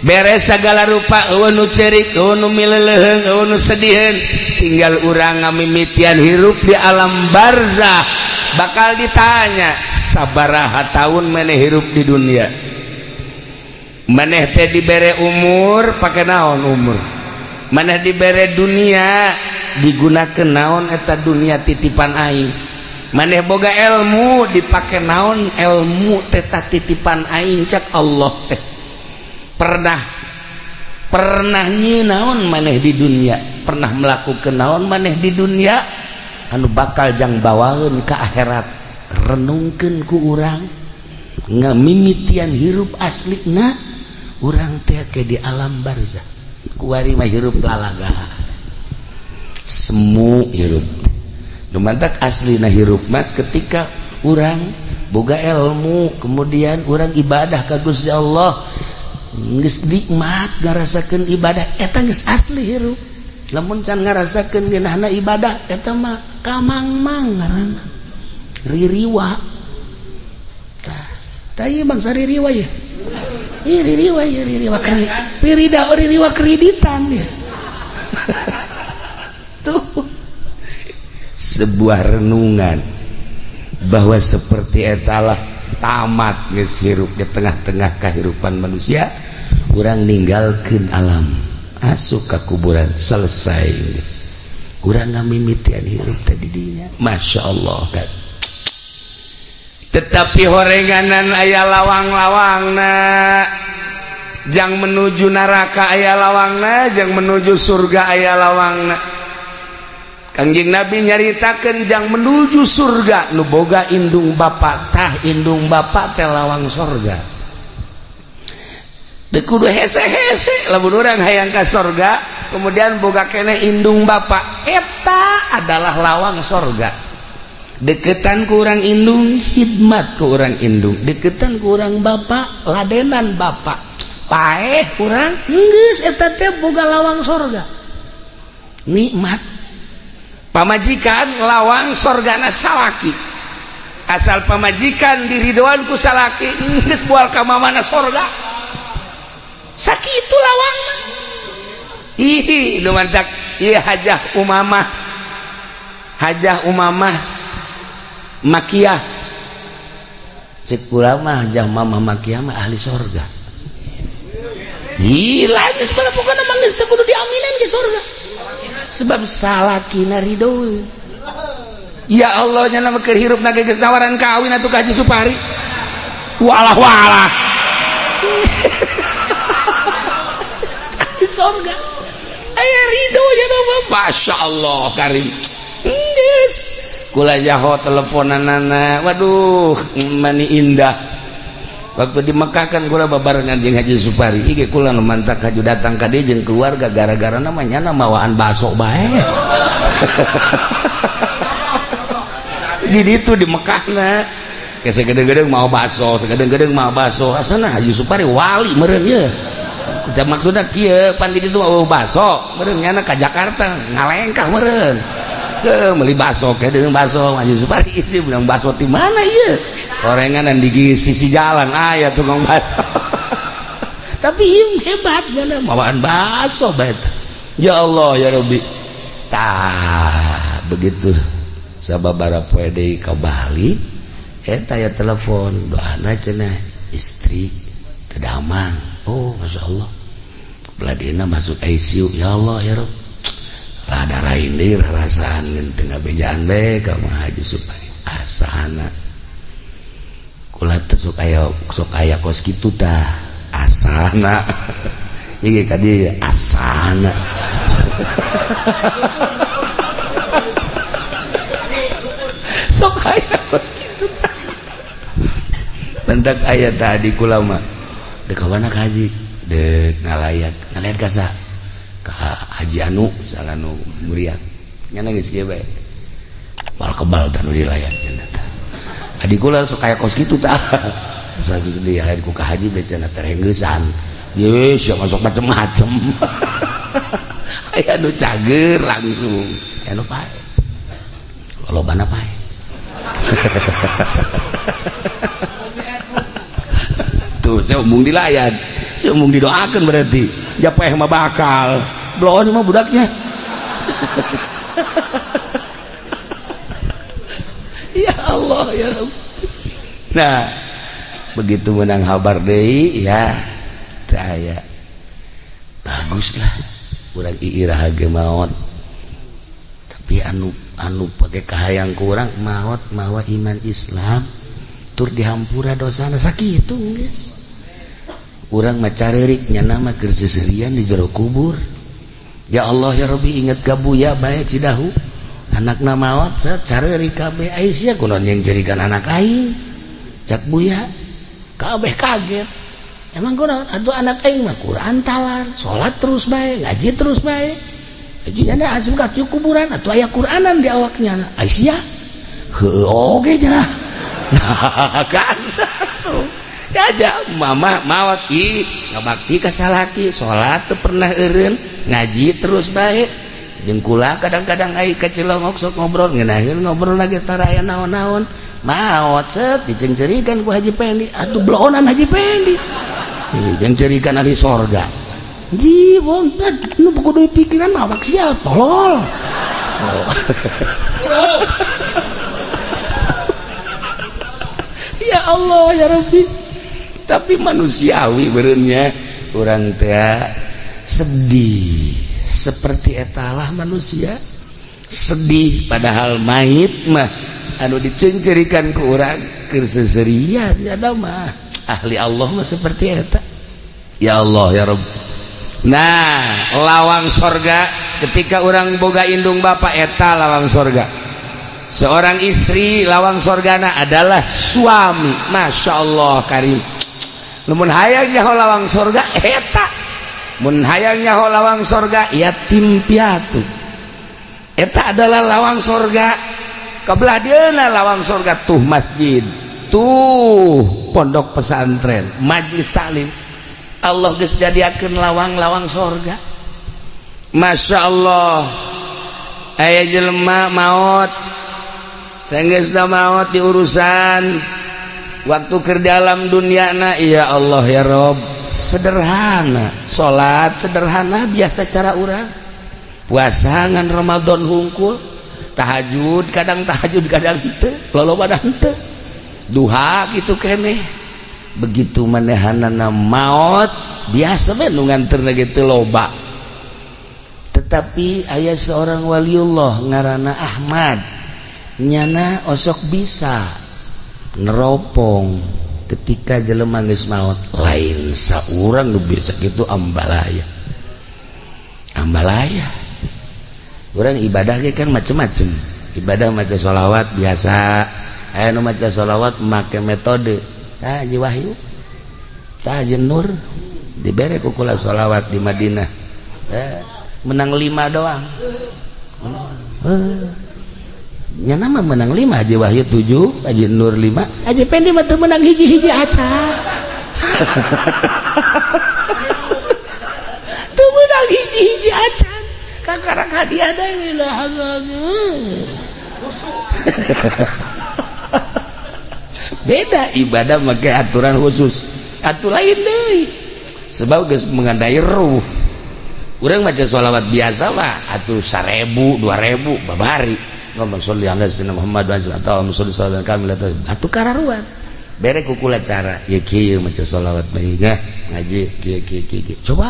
beres segala rupa eueuh nu cerik eueuh nu mileuleung eueuh nu sediheun tinggal urang ngamimitian hirup di alam barzah bakal ditanya sabaraha taun maneh hirup di dunia maneh teh dibere umur pake naon umur maneh dibere dunia digunakeun naon eta dunia titipan aing maneh boga ilmu dipake naon ilmu teh titipan aing cak Allah teh pernah nyinaon maneh di dunia pernah melakukan naon maneh di dunia anu bakal jang bawaeun ka akhirat renungkeun ku urang ngamimitian hirup aslina urang teh ke di alam barzah kuari mah hirup lalaga semu hirup nu mantak aslina hirup mah ketika urang boga ilmu kemudian urang ibadah ka Gusti Allah geus nikmat ngarasakeun ibadah eta geus asli hirup lamun can ngarasakeun geunahna ibadah eta mah kamangmang ngaranna ririwa tah ieu bangsa ririwa ya ieu ririwa ririwa kreditan ya tuh sebuah renungan bahwa seperti etalah tamat geus hirup di tengah-tengah kehidupan manusia urang ninggalkeun alam asup ka kuburan selesai urang ngamimitian hirup tadi dinya Masya Allah kan tetapi horenganan aya lawang-lawangna jang menuju neraka aya lawangna jang menuju surga aya lawangna Kangjeng Nabi nyaritakeun jang menuju surga nu boga indung bapa tah indung bapa teh lawang surga teu kudu hese-hese lamun urang hayang ka surga kemudian boga keneh indung bapa eta adalah lawang surga deketan ku urang indung khidmat ku urang indung deketan ku urang bapa ladenan bapa paeh urang geus eta teh boga lawang surga nikmat pamajikan lawang sorgana salaki asal pamajikan diridoan ku salaki geus moal ka mamana sorga sakitu lawangna ih nu mantak ieu hajah umamah makiyah cek kula mah hajah mamah makiyah mah ahli sorga gila geus balapokan mah geus teu kudu diaminin ke sorga sebab salakina ridho ya Allah nya nama keur hirupna geus nawaran kawin atuh ka Haji Supari walah di surga aya ridho nya nama Masya Allah karim geus kula jaho teleponan nana, waduh mani indah. Waktu di Mekah kan kula babarengan jeung Haji Supari, ieu kula nu mantak haju datang ka dieu jeung keluarga gara-gara namanya mawaan baso bae. Di ditu di Mekahna ke segede-gede mau baso, segede-gede mau baso. Asana Haji Supari wali meureun ye. Da maksudna kieu pan di ditu mau baso, meureun nyana ka Jakarta ngalengkah meureun. Meuli baso ke deung baso Haji Supari isi bilang baso di mana ieu? Gorengan di sisi jalan aya tukang baso. Tapi ieu hebat gana bawaan baso bae. Ya Allah ya Rabbi. Tah begitu sababaraha poe deui ka Bali eta ya telepon doana cenah istri teu damang. Oh Masya Allah beladina masuk ICU. Ya Allah ya Rabb rada raindir rasaan teu ngabejaan bae ka Haji Supari asana kula teh sok aya kos kitu tah asana ieu ka dieu asana sok aya kos kitu tah mendak aya tadi kula mah deuk ka mana ka haji deuk ngalayan ka sa ka Haji Anu salah nu muriat nyana geus kieu bae bal kebal tah nu dilayan cenah tah adi kula sok aya kos kitu tah saku sedih lain ku ka haji bae cenah terenggeusan ye sia masuk macem-macem aya nu cager langsung aya nu pae lolobana pae tuh saya umum dilayan saya umum didoakan berarti japeh mah bakal bloon mah budaknya ya Allah ya Rabb. Nah begitu menang kabar deui ya saya baguslah urang iirah ge maot tapi anu pake kahayang kurang maot mawa iman Islam tur dihampura dosana sakitu geus urang mah caririk nyana mah keur seserian di jero kubur. Ya Allah ya Rabbi inget ka buya bae Cidahu anakna maot caririk kabeh Aisyah kunaon yang jerikan anak aing cak buya kabeh kaget emang kunaon atuh anak aing mah Quran talar salat terus bae ngaji terus bae jadi anda asup ka kuburan atuh aya Quranan di awaknya Aisyah heuh oge nya nah kan aja mama mawat ngabakti ka salaki salat teu pernah eureun ngaji terus bae jeung kula kadang-kadang ai ka Cilongok sok ngobrol ngeunaheun ngobrol lagi tara aya naon-naon maot set dicengcerikeun ku Haji Pendi atuh blohonan Haji Pendi jeung cerikeun ahli sorga ji wonten nu kudu pikiran mah awak sia tolol ya Allah ya Rabbi tapi manusiawi bereunnya urang teh sedih seperti etalah manusia sedih padahal mayit mah anu dicencerikan ku urang keur seserian nya mah ahli Allah mah seperti eta ya Allah ya Rabb. Nah lawang sorga ketika orang boga indung bapak eta lawang sorga seorang istri lawang sorgana adalah suami. Masya Allah karim mun hayang nyaho lawang sorga eta mun hayang nyaho lawang sorga yatim piatu eta adalah lawang sorga kabelah dieuna lawang sorga tuh masjid tuh pondok pesantren majlis taklim Allah geus jadiakeun lawang-lawang sorga. Masya Allah aya jelema maot sanggeus da maot di urusan waktu keur di alam dunyana ya Allah ya Rob sederhana salat sederhana biasa cara urang puasa ngan Ramadan hungkul tahajud kadang henteu lolobana henteu duha kitu keneh begitu manehanana maot biasa bae nu nganterna kitu loba tetapi aya seorang waliullah ngaranna Ahmad nyana osok bisa neropong ketika jelema geus maot lain saurang nu bisa kitu ambalaya urang ibadah ge kan macem-macem ibadah maca sholawat biasa aya nu maca sholawat make metode Haji Wahyu Haji Nur dibere ku kula sholawat di Madinah menang 5 doang nya nama menang 5 Haji Wahyu 7 Haji Nur 5 Haji Pendi mah teu menang hiji-hiji aca teu menang hiji-hiji aca kakarang hadiah deui lah beda ibadah make aturan khusus atuh lain deui sebab geus mengandai ruh urang maca sholawat biasa mah atuh 1000 2000 babari ngomong sholli ala sayyidina Muhammad wa sallallahu alaihi wasallam kamil atuh kararuan bere ku kula cara ieu kieu maca sholawat bae ngaji kieu coba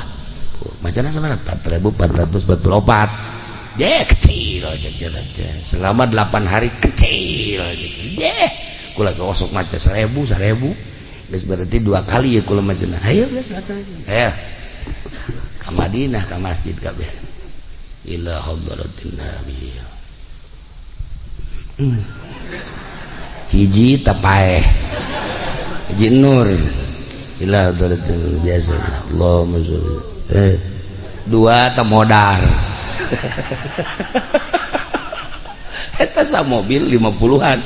macana sabaraha 4444 kecil aja selama 8 hari kecil aja kula kosok maca 1000 geus berarti 2 kali ya kula macana ayo geus ayo ka Madinah ka masjid kabeh ila hadratin nabi hiji tapaeh hiji nur ila hadratin biasa Allahumma sholli 2 tamodar eta sa mobil 50-an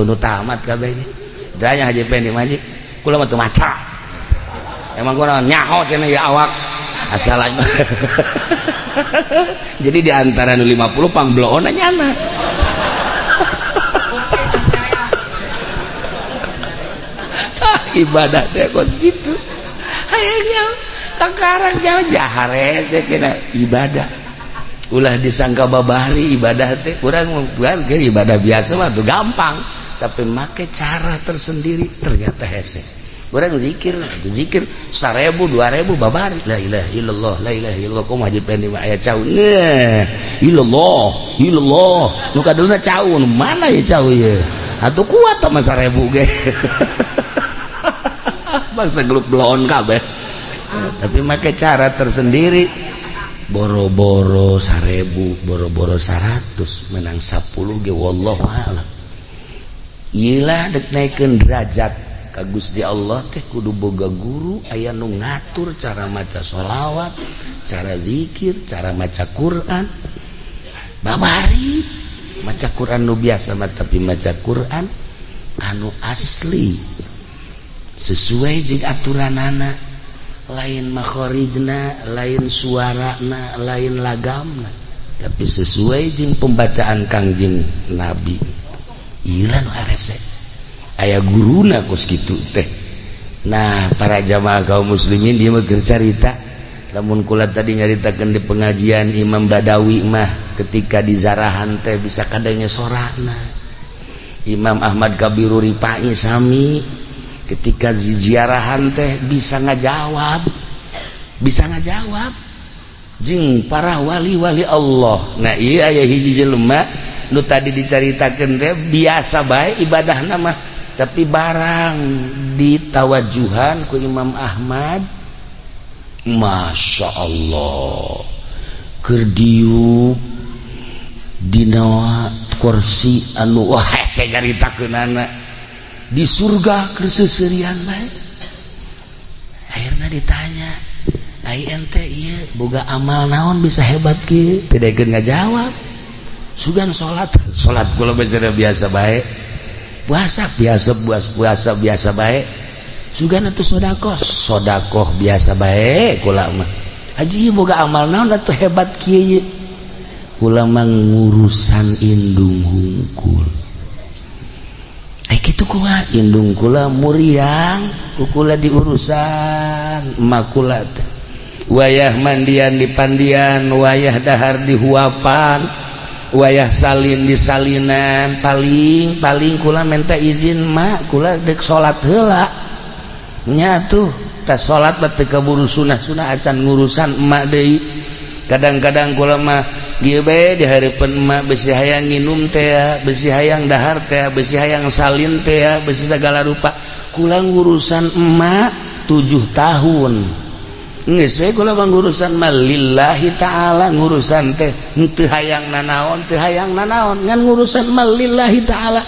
nu tamat kabeh danya Haji Pendi maji kula mah teu maca emang gua nyaho cenah ya awak asal aja jadi di antara nu 50 pangbloon nyana ibadah teh kos gitu hayangnya kakarang jauh jahare cenah ibadah ulah disangka babari ibadah teh kurang bukan ke ibadah biasa mah tuh gampang tapi make cara tersendiri ternyata hese urang zikir 1000 2000 babari la ilaha illallah la ilaha illallah kumaha Haji Pendi mah aya caun illallah nu kaduna caun mana ya caun ye atuh kuat mah 1000 ge bangsa gelut bloon kabeh tapi make cara tersendiri boro-boro 1000 boro-boro 100 menang 10 ge wallahu a'lam iyalah dek naikeun derajat ka Gusti Allah teh kudu boga guru aya nu ngatur cara maca sholawat cara zikir cara maca Quran babari maca Quran nu biasa mah tapi maca Quran anu asli sesuai jeung aturanana lain makhorijna lain suarana lain lagamna tapi sesuai jeung pembacaan Kangjeng Nabi ieu nu arese aya guruna kos kitu teh nah para jamaah kaum muslimin dia mah keur carita lamun kula tadi nyaritakeun di pengajian Imam Badawi mah ketika di zarahan teh bisa kadenge sorana Imam Ahmad Kabiru Ripai sami ketika ziarahan teh bisa ngajawab jeung para wali-wali Allah nah ieu aya hiji jelema nu tadi dicaritakeun teh biasa bae ibadahna mah tapi barang ditawajuhan ku Imam Ahmad Masya Allah keur diuk dina kursi anu wah saya caritakeunana di surga keur seuseurean bae akhirna ditanya ai ente ieu boga amal naon bisa hebat kieu teu daekeun ngajawab sugan salat kula baca biasa bae puasa biasa bae sugan atuh sedekah biasa bae kula mah haji boga amal naon atuh hebat kieu kula mah ngurusan indung hungkul kitu kula indung kula muriang kula diurusan emak kula teh wayah mandian di pandian wayah dahar di huapan wayah salin di salinan paling kula minta izin mak kula dek salat heula nya tuh tas salat teh kaburu sunah acan ngurusan emak deui kadang-kadang kula mah ieu bae di hareupeun emak besi hayang nginum teh besi hayang dahar teh besi hayang salin teh besi segala rupa kula ngurusan emak 7 tahun geus we kula urusan mah lillahi ta'ala, ngurusan teh teu hayang nanaon ngan ngurusan mah lillahi ta'ala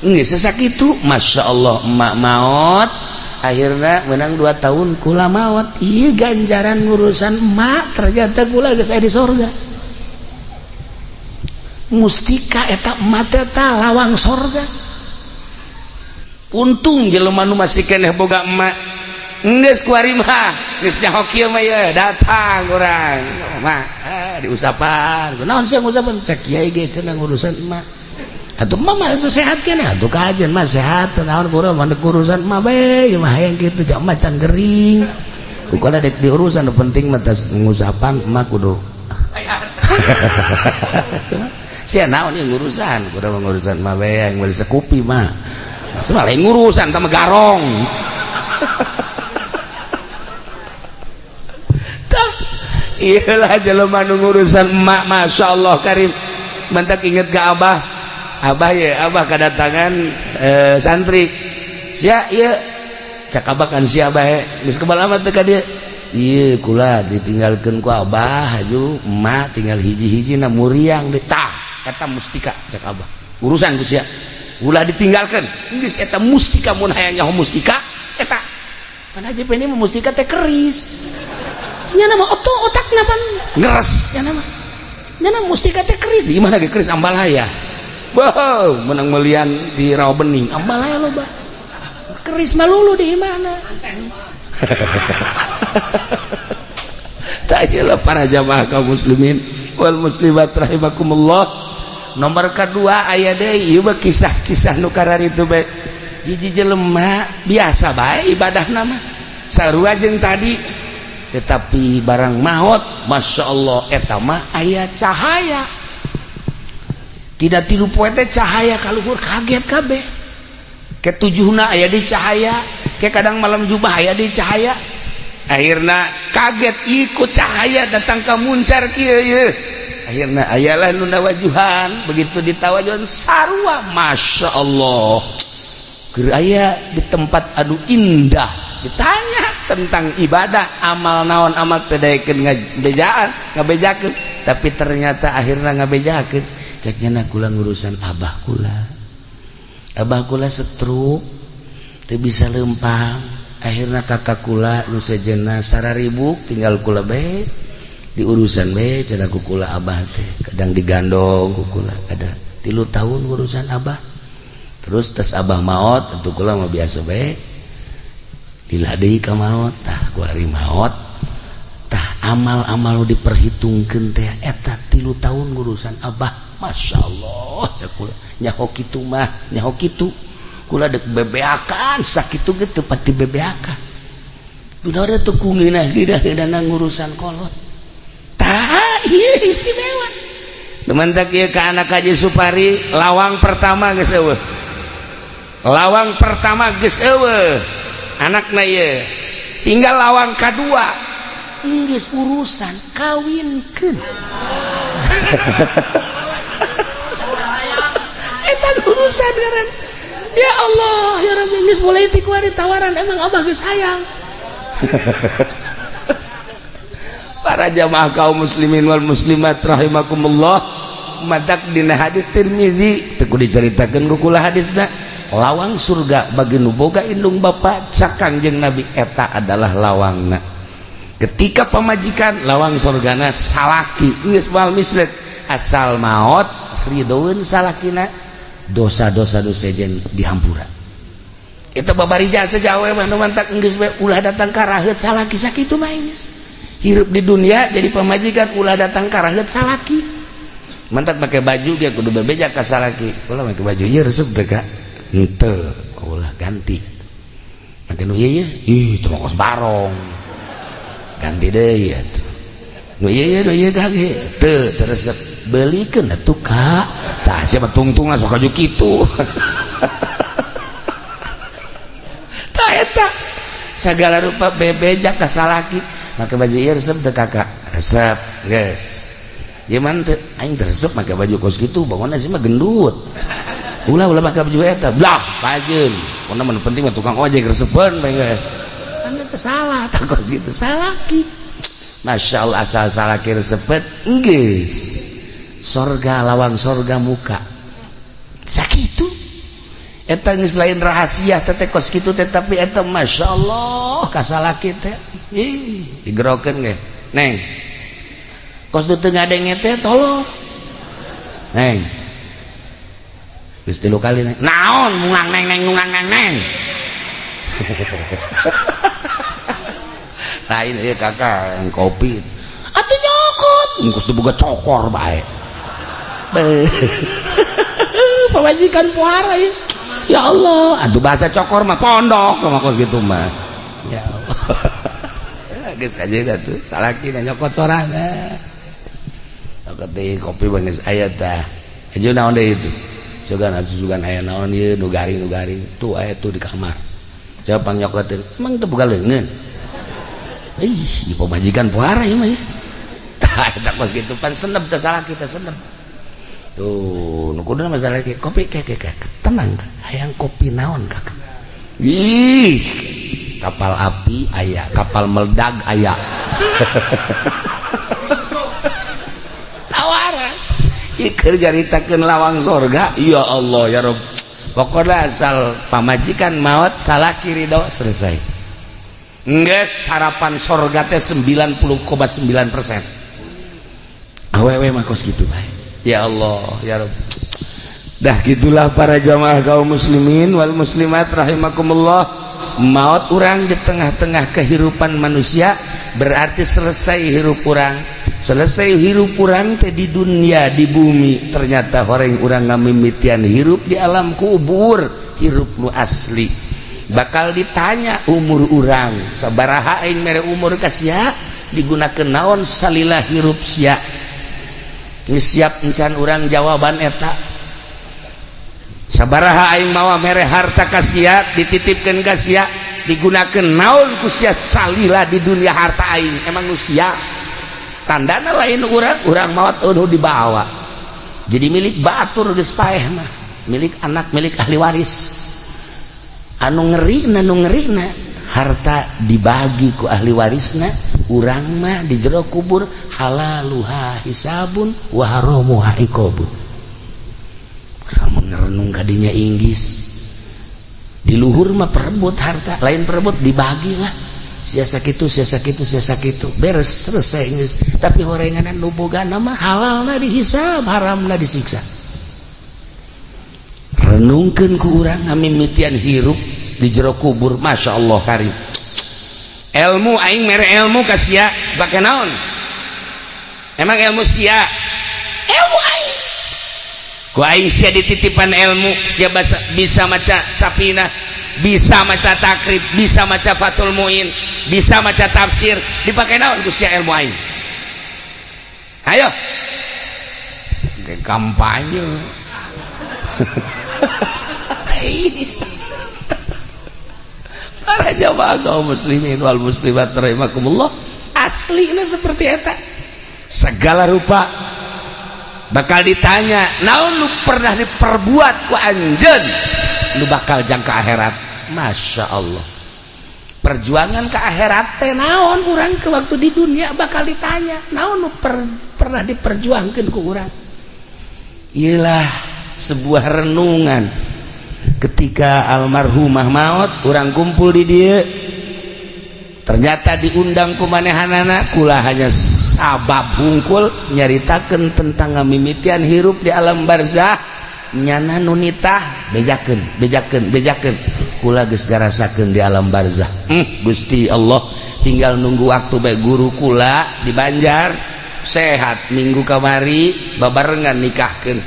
geus sakitu. masyaallah emak maot akhirna menang 2 tahun kula maot. Ieu ganjaran ngurusan emak, ternyata kula geus aya di sorga. Mustika eta emak teh lawang sorga. Untung jelema nu masih keneh boga emak geus kuari mah geus nyaho kieu mah ye datang urang mah diusapan naon sih ngusapan cek kiai ge cenah urusan emak atuh mah mah sehat keneh atuh kajen mah sehat naon kurang mandek urusan emak bae mah hayang kitu jak macan gering ukana dek diurusan penting mah tas ngusapan emak kudu sia naon ieu ngurusan kurang ngurusan emak bae yang beli sekupi mah semua lain ngurusan tama garong. Iyalah jelema nu ngurusan emak masyaallah karim. Mantak inget ke abah ya abah kedatangan santri sia ieu cak abah kan sia bae geus kebalamat teh ka dieu ieu kula ditinggalkeun ku abah haju emak tinggal hiji-hijina muriang deui tah eta mustika cak abah urusan ku sia ulah ditinggalkeun geus eta mustika mun hayang nyaho mustika eta pan haji peneh mustika teh keris nya nama otak napan ngeres nya nama mustika teh keris di mana ge keris ambalaya wow menang melian di rawa bening ambalaya loba keris malulu di mana tak jelas para jamaah kaum muslimin wal muslimat rahimakumullah. Nomor kedua aya deui ieu kisah-kisah nu kararitu bae hiji jelema biasa bae ibadahna mah sarua jeung tadi tetapi barang maot masyaallah eta mah aya cahaya tidak tilu poe teh cahaya kaluhur kaget kabeh ke tujuhna aya di cahaya ke kadang malam Jumat aya di cahaya akhirna kaget ikut cahaya datang ka muncar kieu ye akhirna ayalah nu nawajuhan begitu ditawajuhan sarua masyaallah keur aya di tempat adu indah ditanya tentang ibadah amal naon amal teu daekeun ngabejakeun tapi ternyata akhirna ngabejakeun ceknya kula ngurusan abah kula stroke teu bisa leumpang akhirna kakak kula nu sejenna sararibuk tinggal kula bae diurusan bae cenah ku kula abah teh kadang digandong ku kula ada 3 tahun urusan abah terus tes abah maot atuh kula mah biasa bae lila deui ka maot tah ku ari maot tah amal-amal diperhitungkeun teh eta 3 tahun ngurusan abah masyaallah cek kula nyaho kitu mah nyaho kitu kula dek bebeakan sakitu ge teu pati bebeakan dunaoda teu kungeunah geuna ngurusan kolot tah ieu istimewa temantak ieu ka anak Haji Supari lawang pertama geus eueuh anakna ieu tinggal lawang kadua geus urusan kawinkeun eta urusan garan ya Allah ya Rabbi geus mulai ti kuari tawaran emang abah geus hayang para jamaah kaum muslimin wal muslimat rahimakumullah madak dina hadis Tirmizi teu dicaritakeun ku kula hadisna lawang surga bagi nu boga indung bapa cak Kangjeng Nabi eta adalah lawangna ketika pamajikan lawang surgana salaki geus moal mislet asal maot ridhoeun salakina dosa-dosa nu sejen dihampura eta babarija sajawe mah nu mantak geus we ulah datang ka raheut salaki sakitu mah geus hirup di dunia jadi pamajikan ulah datang ka raheut salaki mantak make baju ge kudu bebeja ka salaki ulah make baju ieu resep teh ka henteu ulah ganti make nu ieu ih teu kos barong ganti deui atuh nu ieu kage teu resep beulikeun atuh ka tah sia mah tungtungna sok aju kitu tah eta sagala rupa bebeja ka salaki make baju ieu resep teu kakak resep geus ieu mah teu aing teu resep make baju kos kitu bangunna sih mah gendut ulah make baju eta blah pajeun pokona mun penting mah tukang ojek resepeun bae geus salah takos gitu salaki. Masya Allah asal salaki resepet geus sorga lawang sorga muka sakitu eta geus lain rahasia teh kos kitu teh tapi eta Masya Allah ka salaki teh digerokeun ge neng kos teu ngadenge teh tolong neng geus 3 kali neng naon mungang neng lain ieu kakak yang kopi atuh nyokot engkos teu boga cokor bae pamajikan puara ya Allah atuh bahasa cokor mah pondok mah kos gitu mah ya Allah geus kajeuna tuh salaki nyokot sorangan nyokot deui kopi beungeus aya tah aja naon deui itu sugan aya naon ieu nu garing tuh aya tuh di kamar coba pang nyokotin emang teu boga leungeun di pemajikan puara ya mah ya tak kos gitu pan senep teh salaki teh senep tuh nu kuduna masalah kopi kek tenang hayang kopi naon kakak ih kapal api aya kapal meledak aya tawaran ikeur jaritakeun lawang sorga ya Allah ya Rabb pokoknya asal pamajikan maot salaki ridho selesai nges harapan sorga teh 90,9% awewe mah kos gitu bae ya Allah ya Rabb dah gitulah para jamaah kaum muslimin wal muslimat rahimakumullah maut urang di tengah-tengah kehidupan manusia berarti selesai hirup urang selesai hirup urang teh di dunia di bumi ternyata horeng urang ngamimitian hirup di alam kubur hirup nu asli bakal ditanya umur urang sabaraha aing mere umur ka sia digunakeun naon salila hirup sia geus siap encan urang jawaban eta sabaraha aing mawa mere harta ka sia dititipkeun ka sia digunakeun naon ku sia salila di dunia harta aing emang nu sia tandana lain urang maot eueuh dibawa jadi milik batur geus paeh mah milik anak milik ahli waris anu ngerina harta dibagi ku ahli warisna urang mah di jero kubur halaluha hisabun wa haramuha iqabun ramun renung kadinya inggis di luhur mah perebut harta lain perebut dibagi lah sia sakitu beres selesai geus tapi horenganan nu bogana mah halalna dihisab haramna disiksa renungkeun ku urang ngamimitian hirup di jero kubur Masya Allah karim ilmu aing mere ilmu ka sia bake naon emang ilmu sia ilmu aing ku aing sia dititipan ilmu sia bisa maca Safinah bisa maca takrib bisa maca Fathul Muin bisa maca tafsir dipake naon ku sia ilmu aing ayo kampanye para jamaah kaum muslimin wal muslimat rahimakumullah aslinya seperti eta segala rupa bakal ditanya naon lu pernah diperbuat ku anjeun lu bakal jang ka akhirat Masya Allah perjuangan ke akhirat teh naon urang ke waktu di dunia bakal ditanya naon lu pernah diperjuangkeun ku urang iyalah sebuah renungan ketika almarhumah maut orang kumpul di dia ternyata diundang ku manehanana kula hanya sabab hungkul nyaritakeun tentang ngamimitian hirup di alam barzah nyana nunitah bejakeun kula geus garasakeun di alam barzah Gusti Allah tinggal nunggu waktu bae guru kula di Banjar sehat minggu kamari babarengan nikahkeun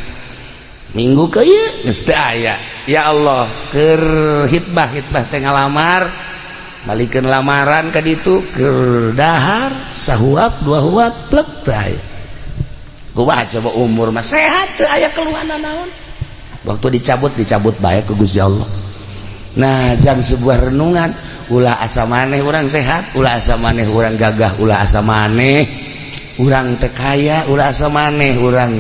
minggu ke ieu geus teu aya ya Allah keur hitbah teh ngalamar malikeun lamaran ka ditu keur dahar sahuap dua huap plek teh aya kumaha coba umur mah sehat teu aya keluhanan naon waktu dicabut bae ku Gusti Allah nah jam sebuah renungan ulah asa maneh urang sehat ulah asa maneh urang gagah ulah asa maneh urang teh kaya ulah asa maneh urang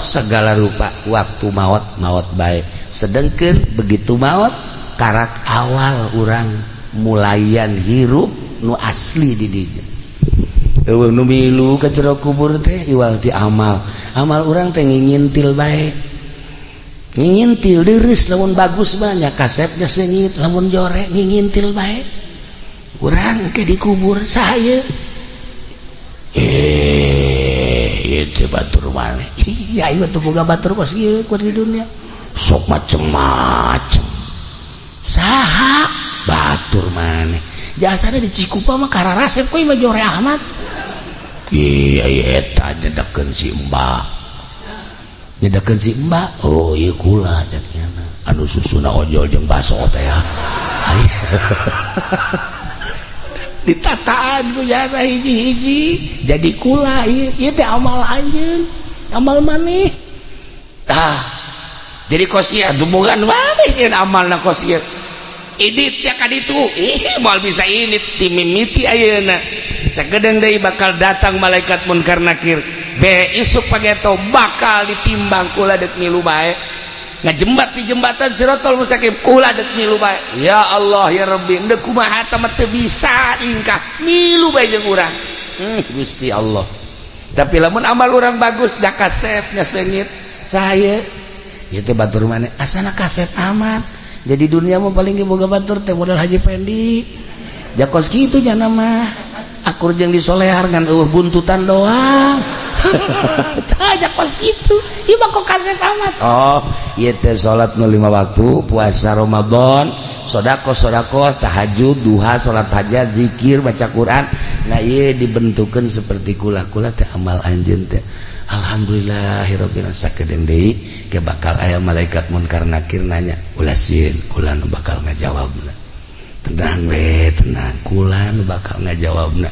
segala rupa waktu maot bae sedengkeun begitu maot karak awal urang mulayan hirup nu asli di dinya. Eueuh nu milu ka jero kubur teh iwal ti amal urang teh ngingintil bae, ngingintil deureus lamun bagus banyak kasepnya seungit, lamun jorek ngingintil bae. Urang ke dikubur saya itu batur maneh. Iya ieu teu boga batur kos ieu ku di dunia. Sok macem-macem. Saha batur maneh. Jasana di Cikupa mah kararasep ku mah Jore Ahmad. Iya eta nyedekeun si Mbak. Nyedekeun si Mbak. Oh ieu kula cenah. Anu susuna ojol jeung baso teh ya. Ditataan ku jana hiji-hiji jadi kula ieu teh amal anjeun, amal maneh. Jadi kosiat dumungan maneh nyeun amalna kosiat. Idit ya ka ditu. Moal bisa ini timimiti ayeuna. Sagedeung deui bakal datang malaikat munkar nakir. Isuk pageto bakal ditimbang kula deuk milu bae. Ngajembat di jembatan Siratal Mustaqim kula deuk milu bae. Ya Allah ya Rabbi endeu kumaha tah teu bisa ingkah milu bae jeung urang. Gusti Allah. Tapi lamun amal urang bagus da kasep nya seungit saya ieu teh batur maneh asana kasep amat. Jadi dunia mah paling ge boga batur teh modal Haji Pendi. Jakos kitu nya mah. Akur jeung disolehar ngan eueuh buntutan doang. Tah jakos kitu. Ieu mah kok kasep amat. Oh, ieu teh salat nu 5 waktu, puasa Ramadan, sedekah, tahajud, duha, salat hajat, zikir, baca Quran. Nah ieu dibentukeun seperti kula-kula teh amal anjeun teh. Alhamdulillahirabbil alamin sakedeung deui ke bakal aya malaikat munkar nakir nanya ulah sieun kula nu bakal ngajawabna. Tenang we tenang kula nu bakal ngajawabna.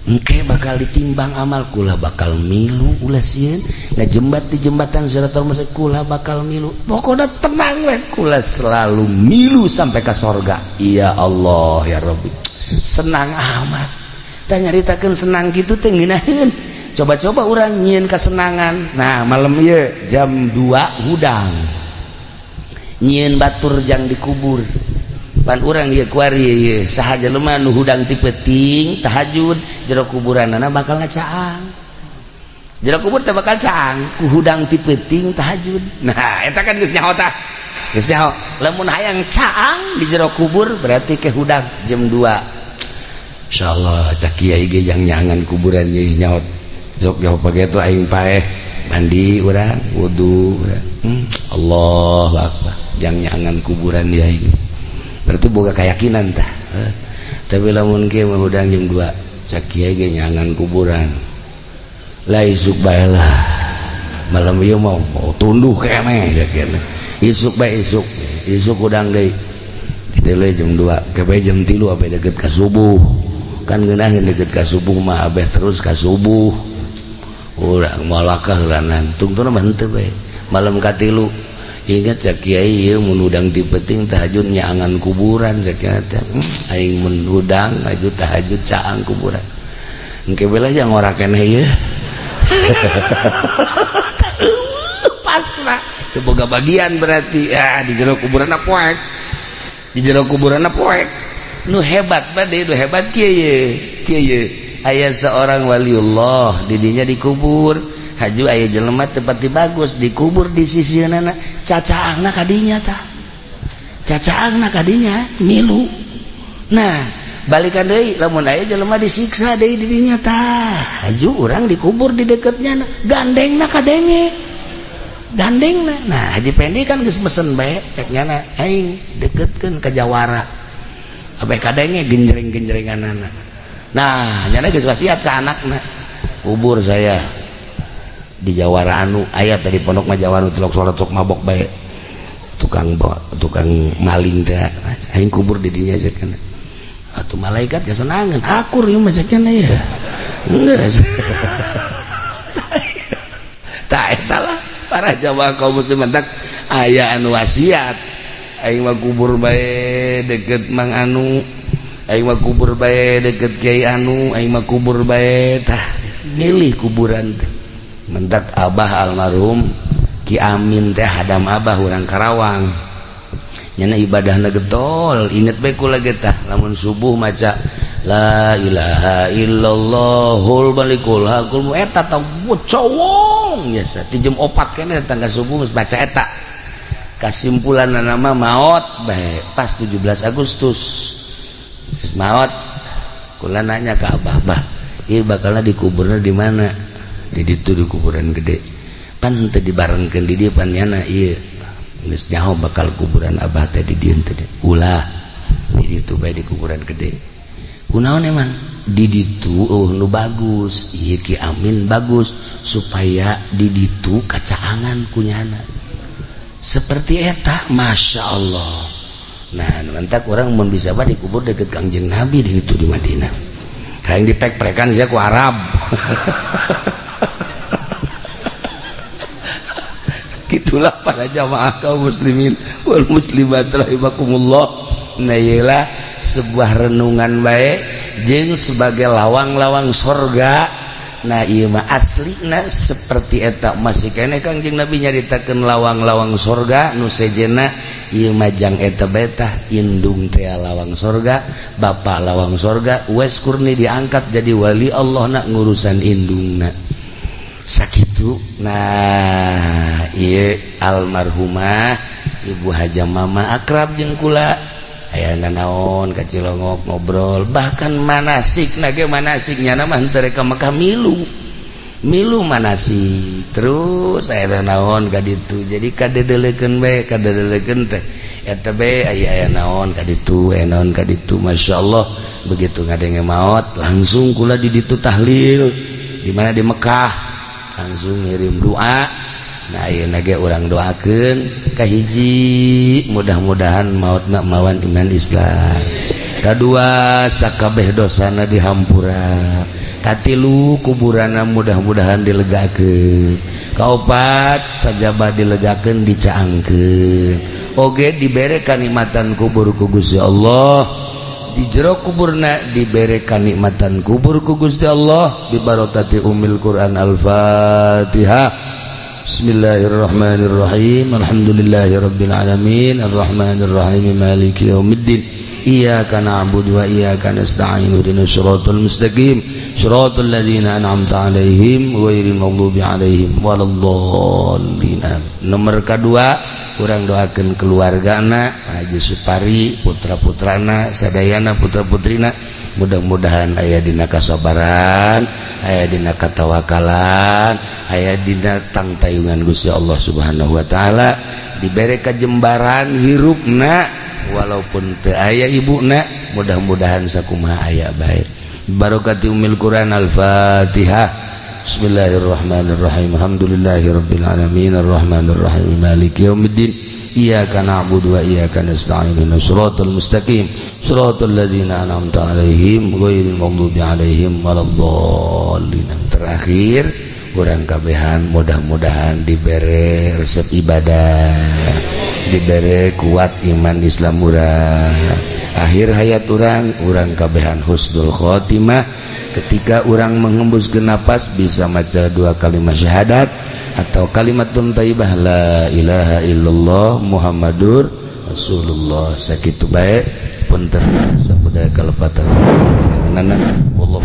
Engke bakal ditimbang amal kula bakal milu ulah sieun ngajembat di jembatan Siratal Mustaqim kula bakal milu. Pokona tenang we kula selalu milu sampai ka sorga. Ya Allah ya Rabbi. Senang amat. Tah nyaritakeun senang kitu teh ngeunaheun. Coba-coba orang nyieun kesenangan. Nah malam ieu jam 2 hudang nyieun batur jang dikubur pan urang ieu kuari ieu saha jelema nu hudang ti peuting tahajud jero kuburanna bakal ngacaang jero kubur teh bakal caang ku hudang ti peuting tahajud. Nah eta kan geus nyaho tah geus nyaho lamun hayang caang di jero kubur berarti ke hudang jam 2 insyaallah cak kiai ge jang nyangan kuburan ieu nyaho sok jauh pagi itu aing paeh mandi urang wudu urang Allahu Akbar jang nyangan kuburan dia ini berarti boga keyakinan tah. Tapi lamun kieu mah udang jam 2 cak kiai ge nyangan kuburan lah isuk bae lah malam ieu mau tunduh keneh cak kieu isuk bae isuk udang deui tideuy jam 2 ke bae jam 3 abe deukeut ka subuh kan ngeunaheun deukeut ka subuh mah abeh terus ka subuh. Urang malakah heulanan tungtuna mah henteu bae malam ka 3 ingat cak kiai ieu mun udang ti peuting tahajud nyaangan kuburan cak kieu teh aing mun udang aju tahajud caang kuburan engke bela jang ora keneh ieu pasrah teu boga bagian berarti di jero kuburanna poek di jero kuburanna poek nu hebat bade nu hebat kieu aya seorang waliullah didinya dikubur haju aya jelema tepati bagus dikubur di sisieunana cacaangna kadinya tah cacaangna kadinya milu. Nah balikan deui lamun aya jelema disiksa deui didinya tah haju urang dikubur di deketnya gandengna kadenge gandengna. Nah Haji Pendi kan geus mesen bae cek nyana aing deketkeun ka jawara abe kadenge genjreng-genjrenganana. Nah nyana geus wasiat ka anakna kubur saya di Jawara anu aya tadi pondok mah Jawara anu tilok salat sok mabok bae tukang maling teh aing kubur di dinya ceukna atuh malaikat kesenangan akur ieu mah ceukna ya geus tah eta lah para jamaah kaum muslimin tak aya anu wasiat aing mah kubur bae deket Mang Anu aing mah kubur bae deket Kiai Anu aing mah kubur bae tah milih kuburan teh mentak abah almarhum Ki Amin teh hadam abah urang Karawang nyana ibadahna getol inget bae kula getah lamun subuh maca la ilaha illallahul malikul hakul eta tah cowong biasa ti jam 4 keneh tangga subuh geus baca eta kasimpulanna nama maot bae pas 17 Agustus geus maot kula nanya ke abah ieu bakalna dikuburna di mana di ditu di kuburan gede pan teu dibarengkeun di dieu pan nyana ieu geus nyaho bakal kuburan abah teh di dieu teh ulah di ditu bae di kuburan gede kunaon emang di ditu nu bagus ieu ki amin bagus supaya di ditu kacaangan kunyana seperti eta masya Allah. Nah mantak orang mun bisa bah dikubur deket Kangjeng Nabi di ditu di Madinah kayak dipek-pekan sia ku Arab gitulah para jamaah kaum muslimin wal muslimat rahimakumullah. Nah iyalah sebuah renungan baik jeung sebagai lawang-lawang sorga. Nah ieu mah aslina seperti eta masih keneh Kangjeng Nabi nyaritakeun lawang-lawang sorga nu sejena ieu mah jang eta bae tah indung teh lawang sorga bapa lawang sorga wes kurni diangkat jadi wali Allah nak ngurusan indungna sakitu. Nah ieu almarhumah Ibu Haja Mama akrab jeung kula aya naon ka Cilongok ngobrol bahkan manasik nage manasiknya mah teu rek ka Mekah milu manasik terus aya naon ka ditu jadi kadedelekeun bae kadedelekeun teh eta bae aya naon ka ditu aya naon ka ditu masyaallah. Begitu ngadenge maot langsung kula di ditu tahlil di mana di Mekah langsung ngirim doa. Nah ayeuna ge urang doakeun kahiji mudah-mudahan mautna mawan iman Islam, kadua sakabeh dosana dihampura, katilu kuburana mudah-mudahan dilegakeun, kaopat sajabah dilegakeun dicaangkeun, oge dibere kanikmatan kubur ku Gusti Allah, di jero kuburna dibere kanikmatan kubur ku Gusti Allah bi barokati Ummul Quran Al-Fatihah. Bismillahirrahmanirrahim. Alhamdulillahirabbil alamin arrahmanir rahim maliki yaumiddin iyyaka na'budu wa iyyaka nasta'in ihdinas siratal mustaqim siratal ladzina an'amta 'alaihim ghairil maghdubi 'alaihim waladdallin. Nomor kedua urang doakeun keluargana Haji Supari putra-putrana sadayana putra-putrina mudah-mudahan aya dina kasabaran, aya dina katawakalan, aya dina tangtayungan Gusti Allah Subhanahu wa taala, dibere kajembaran hirupna walaupun teu aya ibuna, mudah-mudahan sakumaha aya bae. Barokati Ummul Quran Al-Fatihah. Bismillahirrahmanirrahim. Alhamdulillahirabbil alamin arrahmanir rahim maliki yaumiddin iyyaka na'budu wa iyyaka nasta'in ihdinas siratal mustaqim siratal ladzina an'amta 'alaihim ghairil maghdubi 'alaihim waladdallin. Terakhir urang kabehan mudah-mudahan dibere resep ibadah, dibere kuat iman Islam urang, akhir hayat urang kabehan husnul khotimah ketika urang menghembuskeun napas bisa maca dua kalimat syahadat atau kalimatun thayyibah la ilaha illallah Muhammadur Rasulullah sakitu bae punten sabada kalepatan nana wallahu